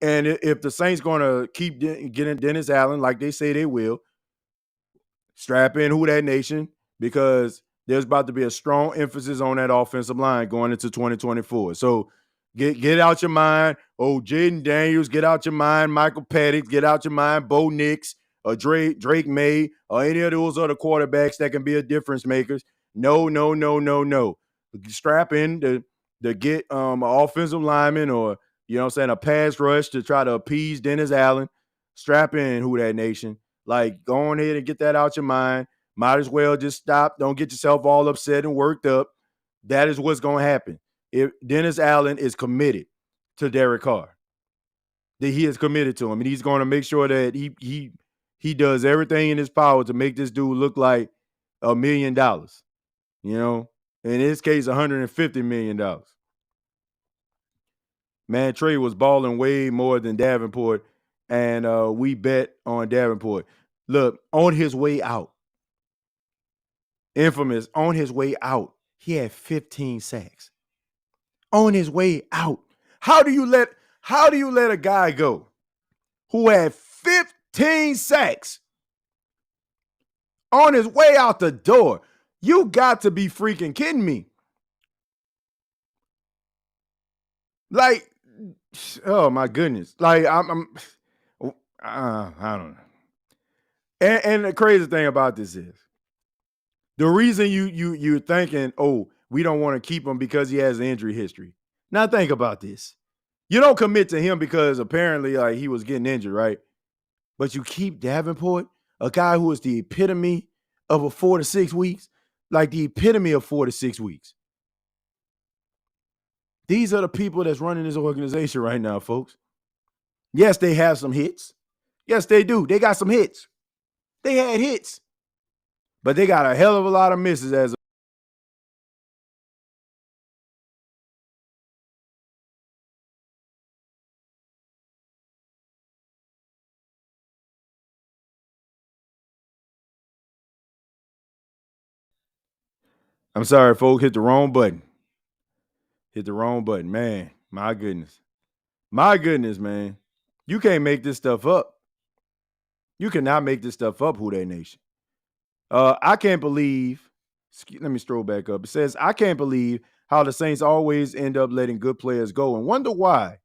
And if the Saints going to keep getting Dennis Allen like they say they will, strap in Who Dat Nation, because there's about to be a strong emphasis on that offensive line going into 2024. So get out your mind. Oh, Jaden Daniels, get out your mind. Michael Penix, get out your mind. Bo Nix or Drake May or any of those other quarterbacks that can be a difference makers. No. Strap in to get an offensive lineman or, you know what I'm saying, a pass rush to try to appease Dennis Allen. Strap in, Who Dat Nation. Like, go on ahead and get that out your mind. Might as well just stop. Don't get yourself all upset and worked up. That is what's going to happen. If Dennis Allen is committed to Derek Carr, that he is committed to him, and he's going to make sure that he does everything in his power to make this dude look like $1 million. You know, in this case, $150 million. Man, Trey was balling way more than Davenport, and we bet on Davenport. Look, on his way out, infamous, on his way out, he had 15 sacks. On his way out. How do you let a guy go who had 15 sacks on his way out the door? You got to be freaking kidding me. Like, oh my goodness. Like, I don't know. And the crazy thing about this is, the reason you're thinking, oh, we don't want to keep him because he has an injury history. Now think about this. You don't commit to him because apparently like he was getting injured, right? But you keep Davenport, a guy who is the epitome of a 4 to 6 weeks, like the epitome of 4 to 6 weeks. These are the people that's running this organization right now, folks. Yes, they have some hits. Yes, they do. They got some hits. They had hits. But they got a hell of a lot of misses as a I'm sorry, folks. Hit the wrong button. Man. My goodness, man. You can't make this stuff up. You cannot make this stuff up, Who That Nation. I can't believe, let me scroll back up. It says, I can't believe how the Saints always end up letting good players go and wonder why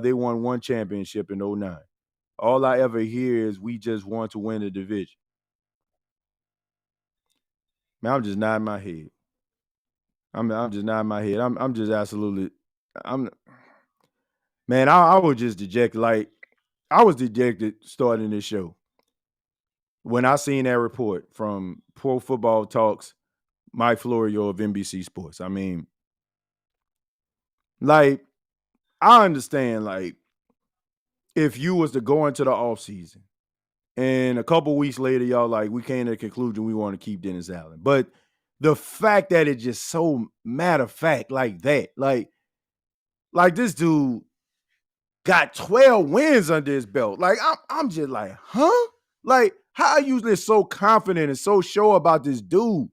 they won one championship in '09. All I ever hear is we just want to win the division. Man, I'm just nodding my head. I'm just nodding my head. I'm just absolutely I'm man, I was just dejected. Like I was dejected starting this show when I seen that report from Pro Football Talks, Mike Florio of NBC Sports. I mean, like, I understand, like, if you was to go into the offseason and a couple weeks later, y'all like, we came to the conclusion we want to keep Dennis Allen. But the fact that it's just so matter of fact like that, like this dude got 12 wins under his belt. Like, I'm just like, huh? Like, how are you just so confident and so sure about this dude?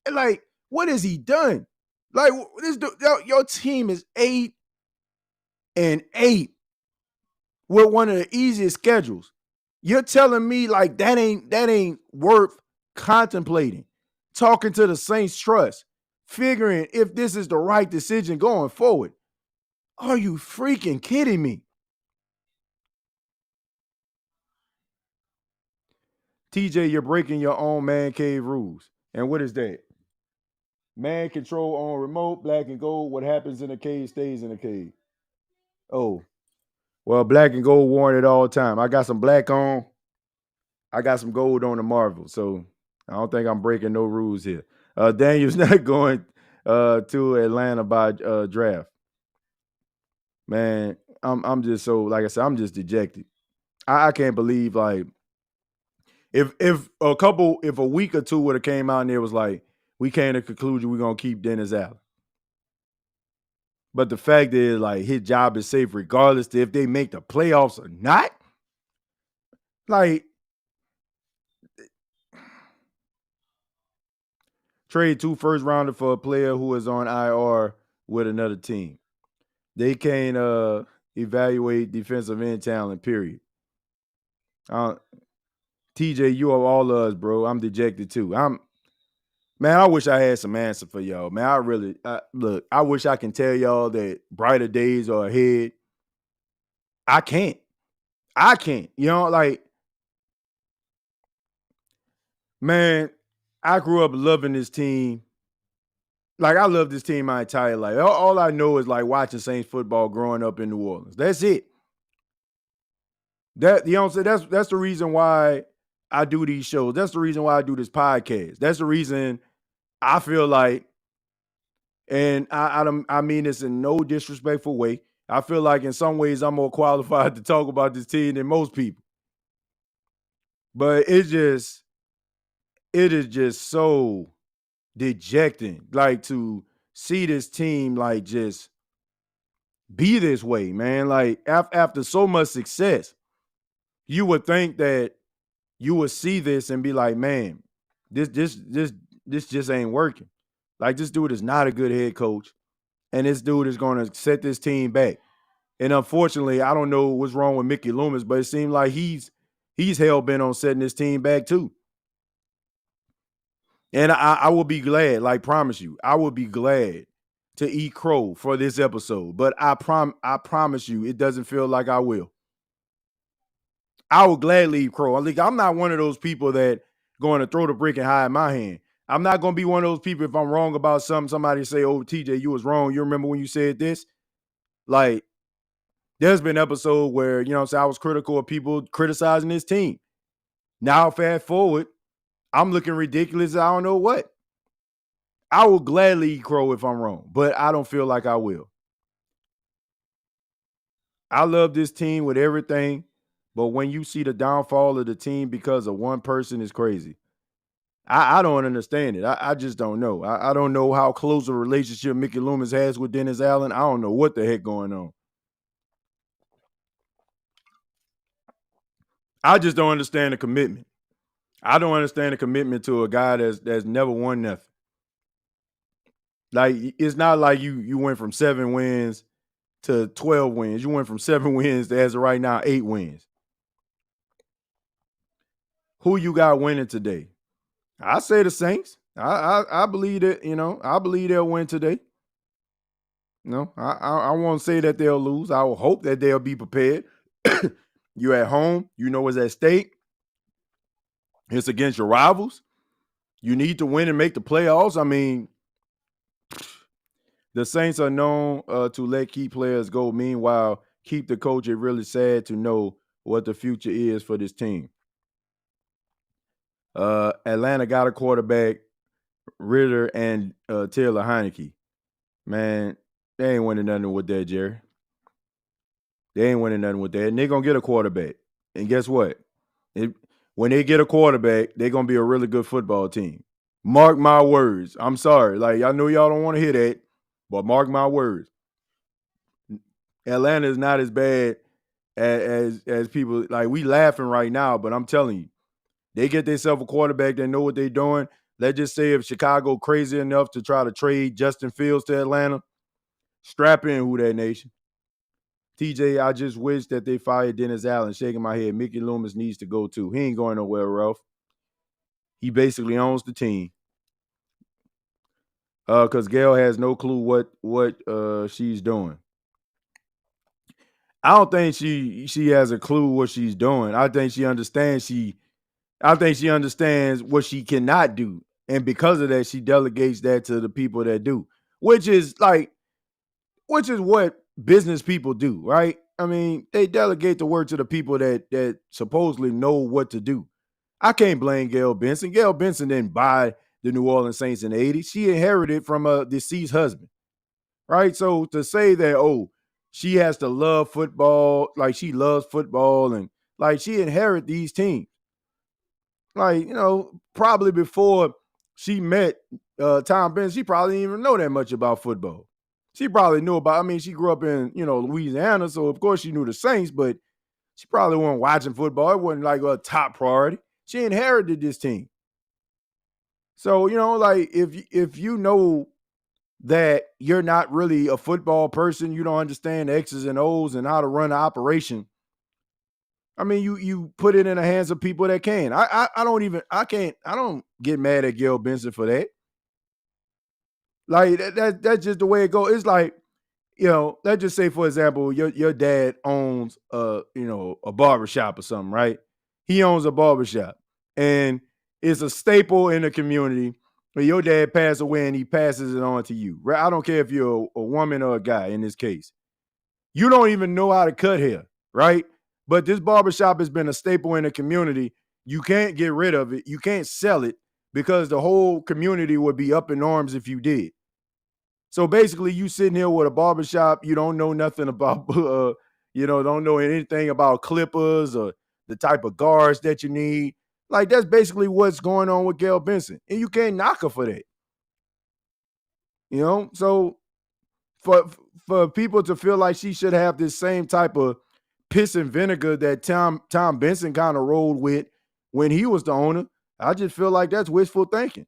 And like, what has he done? Like, this dude, your team is 8-8 with one of the easiest schedules. You're telling me like that ain't worth contemplating, talking to the Saints trust, figuring if this is the right decision going forward. Are you freaking kidding me? TJ, you're breaking your own man cave rules. And what is that? Man control on remote, black and gold. What happens in the cave stays in the cave. Oh, well, black and gold worn at all time. I got some black on. I got some gold on the Marvel. So I don't think I'm breaking no rules here. Daniel's not going to Atlanta by draft. Man, I'm just so, like I said, I'm just dejected. I can't believe, like, if a week or two would have came out and it was like, we came to the conclusion we're gonna keep Dennis Allen. But the fact is, like, his job is safe regardless to if they make the playoffs or not. Like, trade 2 first rounders for a player who is on IR with another team. They can't evaluate defensive end talent, period. TJ, you are all of us, bro. I'm dejected too. Man, I wish I had some answer for y'all. Man, look, I wish I can tell y'all that brighter days are ahead. I can't. You know, like, man, I grew up loving this team. Like, I love this team my entire life. All I know is like watching Saints football growing up in New Orleans. That's it. That, you know what I'm saying? That's the reason why I do these shows. That's the reason why I do this podcast. That's the reason I feel like, and I mean this in no disrespectful way, I feel like in some ways I'm more qualified to talk about this team than most people. But it is just so dejecting, like, to see this team like just be this way, man. Like, after so much success, you would think that you would see this and be like, man, this just ain't working. Like, this dude is not a good head coach, and this dude is going to set this team back. And unfortunately, I don't know what's wrong with Mickey Loomis, but it seems like he's hell bent on setting this team back too. And I will be glad, like, promise you, I will be glad to eat crow for this episode. But I promise you, it doesn't feel like I will. I will gladly eat crow. I'm not one of those people that going to throw the brick and hide my hand. I'm not going to be one of those people, if I'm wrong about something, somebody say, oh, TJ, you was wrong. You remember when you said this? Like, there's been an episode where, you know what I'm saying, I was critical of people criticizing this team. Now, fast forward, I'm looking ridiculous. I don't know what. I will gladly eat crow if I'm wrong, but I don't feel like I will. I love this team with everything, but when you see the downfall of the team because of one person, is crazy. I don't understand it. I just don't know. I don't know how close a relationship Mickey Loomis has with Dennis Allen. I don't know what the heck going on. I just don't understand the commitment. I don't understand the commitment to a guy that's never won nothing. Like, it's not like you went from 7 wins to 12 wins. You went from 7 wins to, as of right now, 8 wins. Who you got winning today? I say the Saints. I believe that, I believe they'll win today. No, I won't say that they'll lose. I will hope that they'll be prepared. You're at home. You know what's at stake. It's against your rivals. You need to win and make the playoffs. I mean, the Saints are known to let key players go. Meanwhile, keep the coach. It's really sad to know what the future is for this team. Atlanta got a quarterback, Ritter and Taylor Heineke. Man, they ain't winning nothing with that, Jerry. They ain't winning nothing with that. And they're going to get a quarterback. And guess what? When they get a quarterback, they're going to be a really good football team. Mark my words. I'm sorry. Like, I know y'all don't want to hear that, but mark my words. Atlanta is not as bad as people. Like, we laughing right now, but I'm telling you, they get themselves a quarterback that know what they're doing. Let's just say if Chicago crazy enough to try to trade Justin Fields to Atlanta, strap in, who that nation. TJ, I just wish that they fired Dennis Allen. Shaking my head. Mickey Loomis needs to go too. He ain't going nowhere, Ralph. He basically owns the team. Because Gail has no clue what she's doing. I don't think she has a clue what she's doing. I think she understands what she cannot do. And because of that, she delegates that to the people that do. Which is what business people do, right? I mean, they delegate the work to the people that supposedly know what to do. I can't blame Gail Benson. Gail Benson didn't buy the New Orleans Saints in the 80s. She inherited from a deceased husband, right? So to say that, she has to love football, like she loves football, and like she inherited these teams. Like, probably before she met Tom Benson, she probably didn't even know that much about football. She probably knew she grew up in, Louisiana, so of course she knew the Saints, but she probably wasn't watching football. It wasn't like a top priority. She inherited this team. So, like if you know that you're not really a football person, you don't understand the X's and O's and how to run an operation. I mean, you put it in the hands of people that can. I don't get mad at Gail Benson for that. Like that's just the way it goes. It's like, let's just say, for example, your dad owns a barbershop or something, right? He owns a barbershop and it's a staple in the community. When your dad passed away and he passes it on to you, right? I don't care if you're a woman or a guy in this case. You don't even know how to cut hair, right? But this barbershop has been a staple in the community. You can't get rid of it. You can't sell it because the whole community would be up in arms if you did. So basically, you sitting here with a barbershop, you don't know nothing about, don't know anything about clippers or the type of guards that you need. Like, that's basically what's going on with Gail Benson. And you can't knock her for that. So for people to feel like she should have this same type of piss and vinegar that Tom Benson kind of rolled with when he was the owner, I just feel like that's wishful thinking.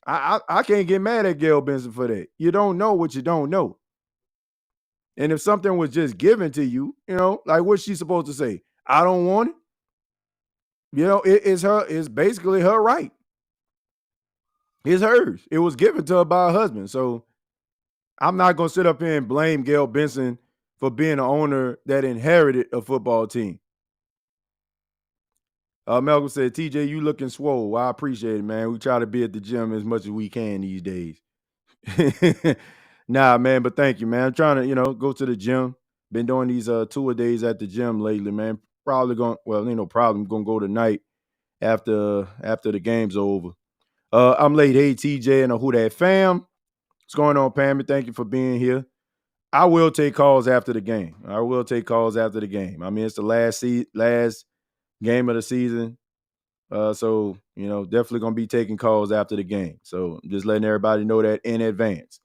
I can't get mad at Gail Benson for that. You don't know what you don't know. And if something was just given to you, like what's she supposed to say? I don't want it. It's basically her right. It's hers. It was given to her by her husband. So I'm not going to sit up here and blame Gail Benson for being an owner that inherited a football team. Malcolm said, TJ, you looking swole. Well, I appreciate it, man. We try to be at the gym as much as we can these days. Nah, man, but thank you, man. I'm trying to, go to the gym. Been doing these 2 days at the gym lately, man. Probably ain't no problem. Going to go tonight after the game's over. I'm late. Hey, TJ and the Who Dat fam. What's going on, Pammy? Thank you for being here. I will take calls after the game. I mean, it's the last game of the season. So, definitely going to be taking calls after the game. So I'm just letting everybody know that in advance.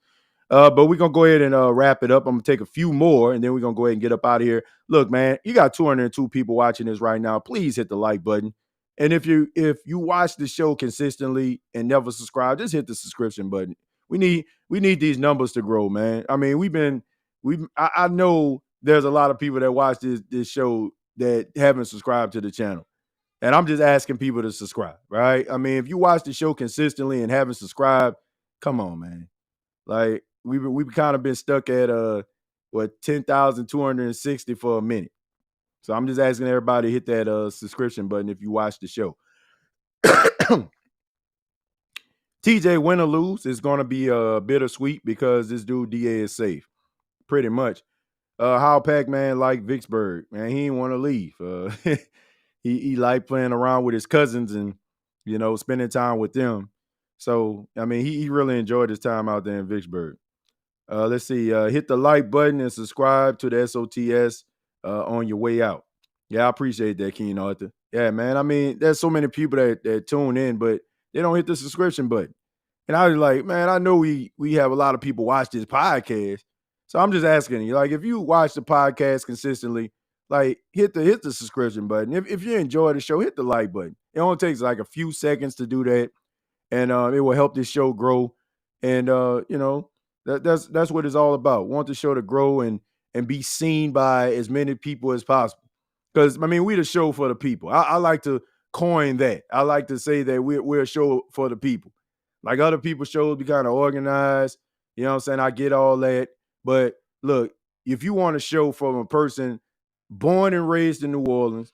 But we're going to go ahead and wrap it up. I'm going to take a few more, and then we're going to go ahead and get up out of here. Look, man, you got 202 people watching this right now. Please hit the like button. And if you watch the show consistently and never subscribe, just hit the subscription button. We need these numbers to grow, man. I mean, I know there's a lot of people that watch this show that haven't subscribed to the channel. And I'm just asking people to subscribe, right? I mean, if you watch the show consistently and haven't subscribed, come on, man. Like we've kind of been stuck at 10,260 for a minute. So I'm just asking everybody to hit that subscription button if you watch the show. TJ, win or lose, is going to be bittersweet because this dude DA is safe, pretty much. How Pac-Man like Vicksburg, man, he didn't want to leave. He liked playing around with his cousins and spending time with them. So I mean, he really enjoyed his time out there in Vicksburg. Let's see. Hit the like button and subscribe to the SOTS on your way out. Yeah, I appreciate that, Keen Arthur. Yeah, man. I mean, there's so many people that tune in, but they don't hit the subscription button. And I was like, man, I know we have a lot of people watch this podcast. So I'm just asking you, like, if you watch the podcast consistently, like hit the subscription button. If you enjoy the show, hit the like button. It only takes like a few seconds to do that. And it will help this show grow. And that's what it's all about. Want the show to grow and be seen by as many people as possible. Because I mean, we the show for the people. I like to coin that. I like to say that we're a show for the people. Like other people's shows be kind of organized. You know what I'm saying? I get all that. But look, if you want a show from a person born and raised in New Orleans,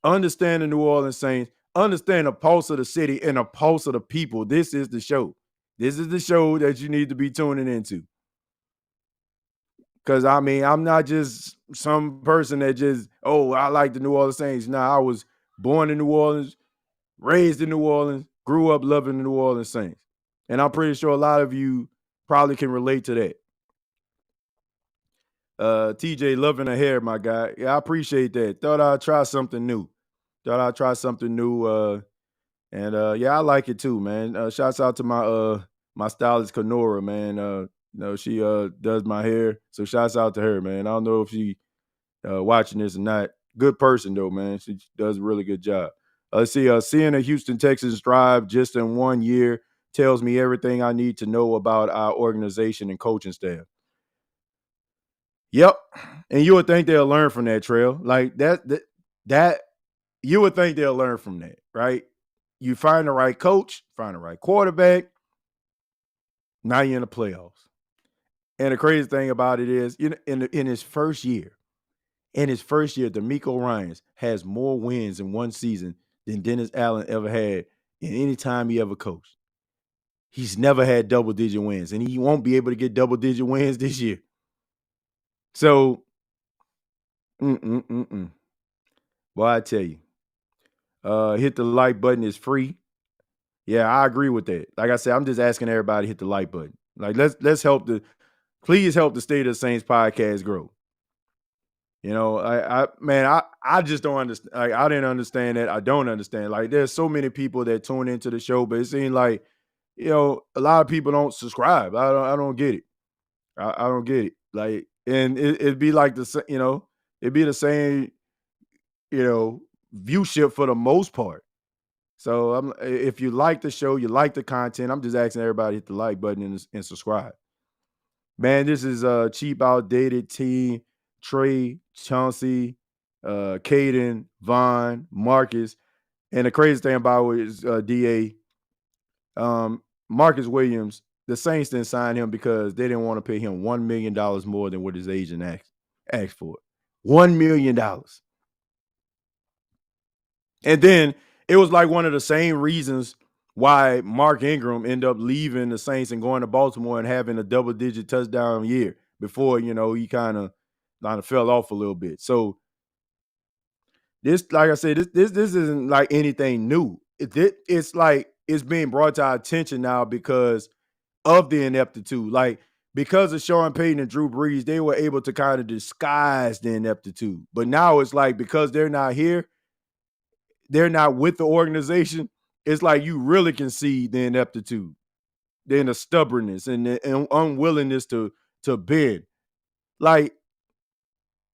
understand the New Orleans Saints, understand the pulse of the city and the pulse of the people, this is the show. This is the show that you need to be tuning into. Because, I mean, I'm not just some person that just, I like the New Orleans Saints. Nah, I was born in New Orleans, raised in New Orleans, grew up loving the New Orleans Saints. And I'm pretty sure a lot of you probably can relate to that. TJ, loving her hair, my guy. Yeah, I appreciate that. Thought I'd try something new. Yeah, I like it too, man. Shouts out to my stylist Kenora, man. She does my hair, so shouts out to her, man. I don't know if she watching this or not. Good person though, man. She does a really good job. Let's see. Seeing the Houston Texans thrive just in 1 year tells me everything I need to know about our organization and coaching staff. Yep, and you would think they'll learn from that, Trail. Like that you would think they'll learn from that, right? You find the right coach, find the right quarterback. Now you're in the playoffs. And the crazy thing about it is, in his first year, DeMeco Ryans has more wins in one season than Dennis Allen ever had in any time he ever coached. He's never had double-digit wins, and he won't be able to get double-digit wins this year. So, boy, I tell you, hit the like button is free. Yeah, I agree with that. Like I said, I'm just asking everybody to hit the like button. Like let's please help the State of the Saints podcast grow. I just don't understand. Like, I didn't understand that. I don't understand. Like, there's so many people that tune into the show, but it seems like, a lot of people don't subscribe. I don't get it. I don't get it. Like, and it'd be like it'd be the same, viewship for the most part. So if you like the show, you like the content, I'm just asking everybody to hit the like button and subscribe. Man, this is a cheap, outdated team. Trey, Chauncey, Caden, Vaughn, Marcus. And the crazy thing about it is DA, Marcus Williams, the Saints didn't sign him because they didn't want to pay him $1 million more than what his agent asked for. $1 million. And then it was like one of the same reasons why Mark Ingram ended up leaving the Saints and going to Baltimore and having a double-digit touchdown year before, he kind of fell off a little bit. So this, like I said, this isn't like anything new. It's like it's being brought to our attention now because of the ineptitude. Like, because of Sean Payton and Drew Brees, they were able to kind of disguise the ineptitude. But now it's like, because they're not here, they're not with the organization, it's like you really can see the ineptitude, then the stubbornness and the unwillingness to bend. Like,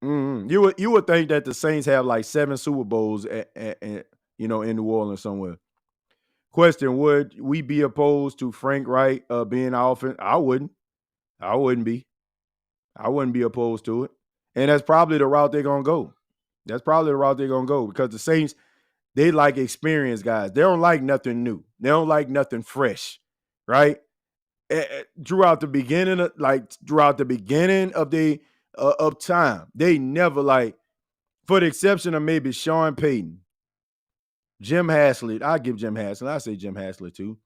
you would think that the Saints have like 7 Super Bowls in New Orleans somewhere. Question: would we be opposed to Frank Wright being offense? I wouldn't. I wouldn't be. I wouldn't be opposed to it. And that's probably the route they're gonna go. Because the Saints, They like experienced guys. They don't like nothing new. They don't like nothing fresh, right? Throughout the beginning of the of time, they never like, for the exception of maybe Sean Payton, Jim Haslett. I give Jim Haslett. I say Jim Haslett too.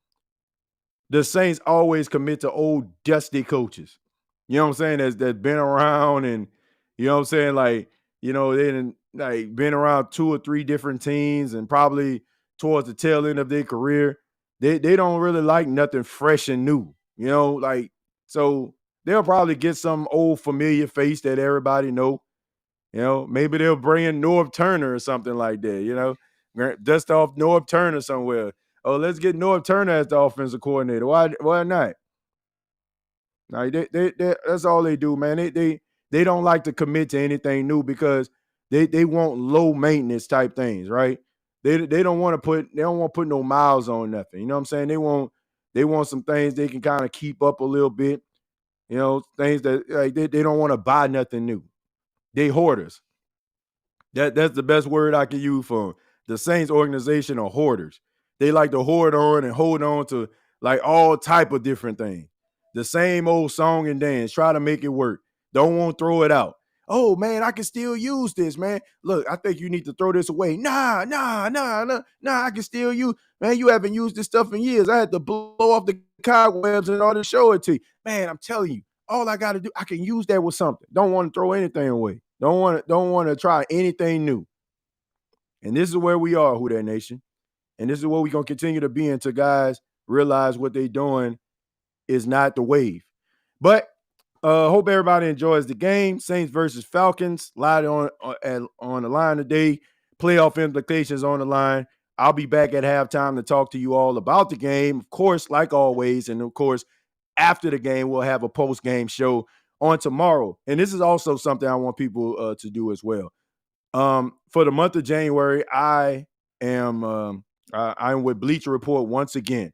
The Saints always commit to old dusty coaches. You know what I'm saying? That's been around, and you know what I'm saying, like, they done, like, been around 2 or 3 different teams and probably towards the tail end of their career. They don't really like nothing fresh and new. Like, so they'll probably get some old familiar face that everybody know. Maybe they'll bring in Norv Turner or something like that. Dust off Norv Turner somewhere. Oh, let's get Norv Turner as the offensive coordinator. Why not? Like, that's all they do, man. They don't like to commit to anything new because they want low maintenance type things, right? They don't want to put no miles on nothing. You know what I'm saying? They want some things they can kind of keep up a little bit. Things that, like, they don't want to buy nothing new. They hoarders. That's the best word I can use for them. The Saints organization are hoarders. They like to hoard on and hold on to, like, all type of different things. The same old song and dance. Try to make it work. Don't want to throw it out. Oh, man, I can still use this, man. Look, I think you need to throw this away. Nah, I can still use. Man, you haven't used this stuff in years. I had to blow off the cobwebs in order to show it to you. Man, I'm telling you, all I got to do, I can use that with something. Don't want to throw anything away. Don't want to try anything new. And this is where we are, Who That Nation. And this is what we're going to continue to be until guys realize what they're doing is not the wave. But hope everybody enjoys the game. Saints versus Falcons. Live on the line today. Playoff implications on the line. I'll be back at halftime to talk to you all about the game, of course, like always. And, of course, after the game, we'll have a post-game show on tomorrow. And this is also something I want people to do as well. For the month of January, I'm with Bleacher Report once again.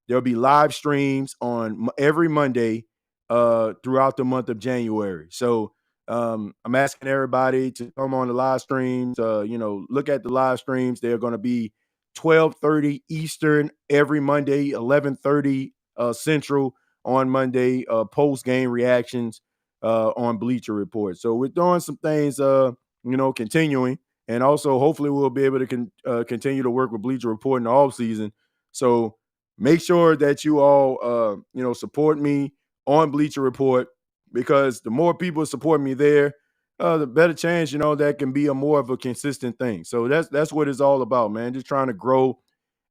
There'll be live streams on every Monday throughout the month of January. So I'm asking everybody to come on the live streams. Look at the live streams. They're going to be 12:30 Eastern every Monday, 11:30 Central on Monday. Post game reactions on Bleacher Report. So we're doing some things. Continuing. And also, hopefully, we'll be able to continue to work with Bleacher Report in the off season. So make sure that you all, support me on Bleacher Report, because the more people support me there, the better chance, that can be more of a consistent thing. So that's what it's all about, man. Just trying to grow.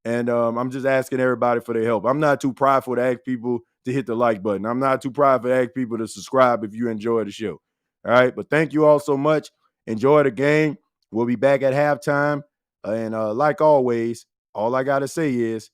And I'm just asking everybody for their help. I'm not too prideful to ask people to hit the like button. I'm not too prideful to ask people to subscribe if you enjoy the show. All right. But thank you all so much. Enjoy the game. We'll be back at halftime. And like always, all I got to say is,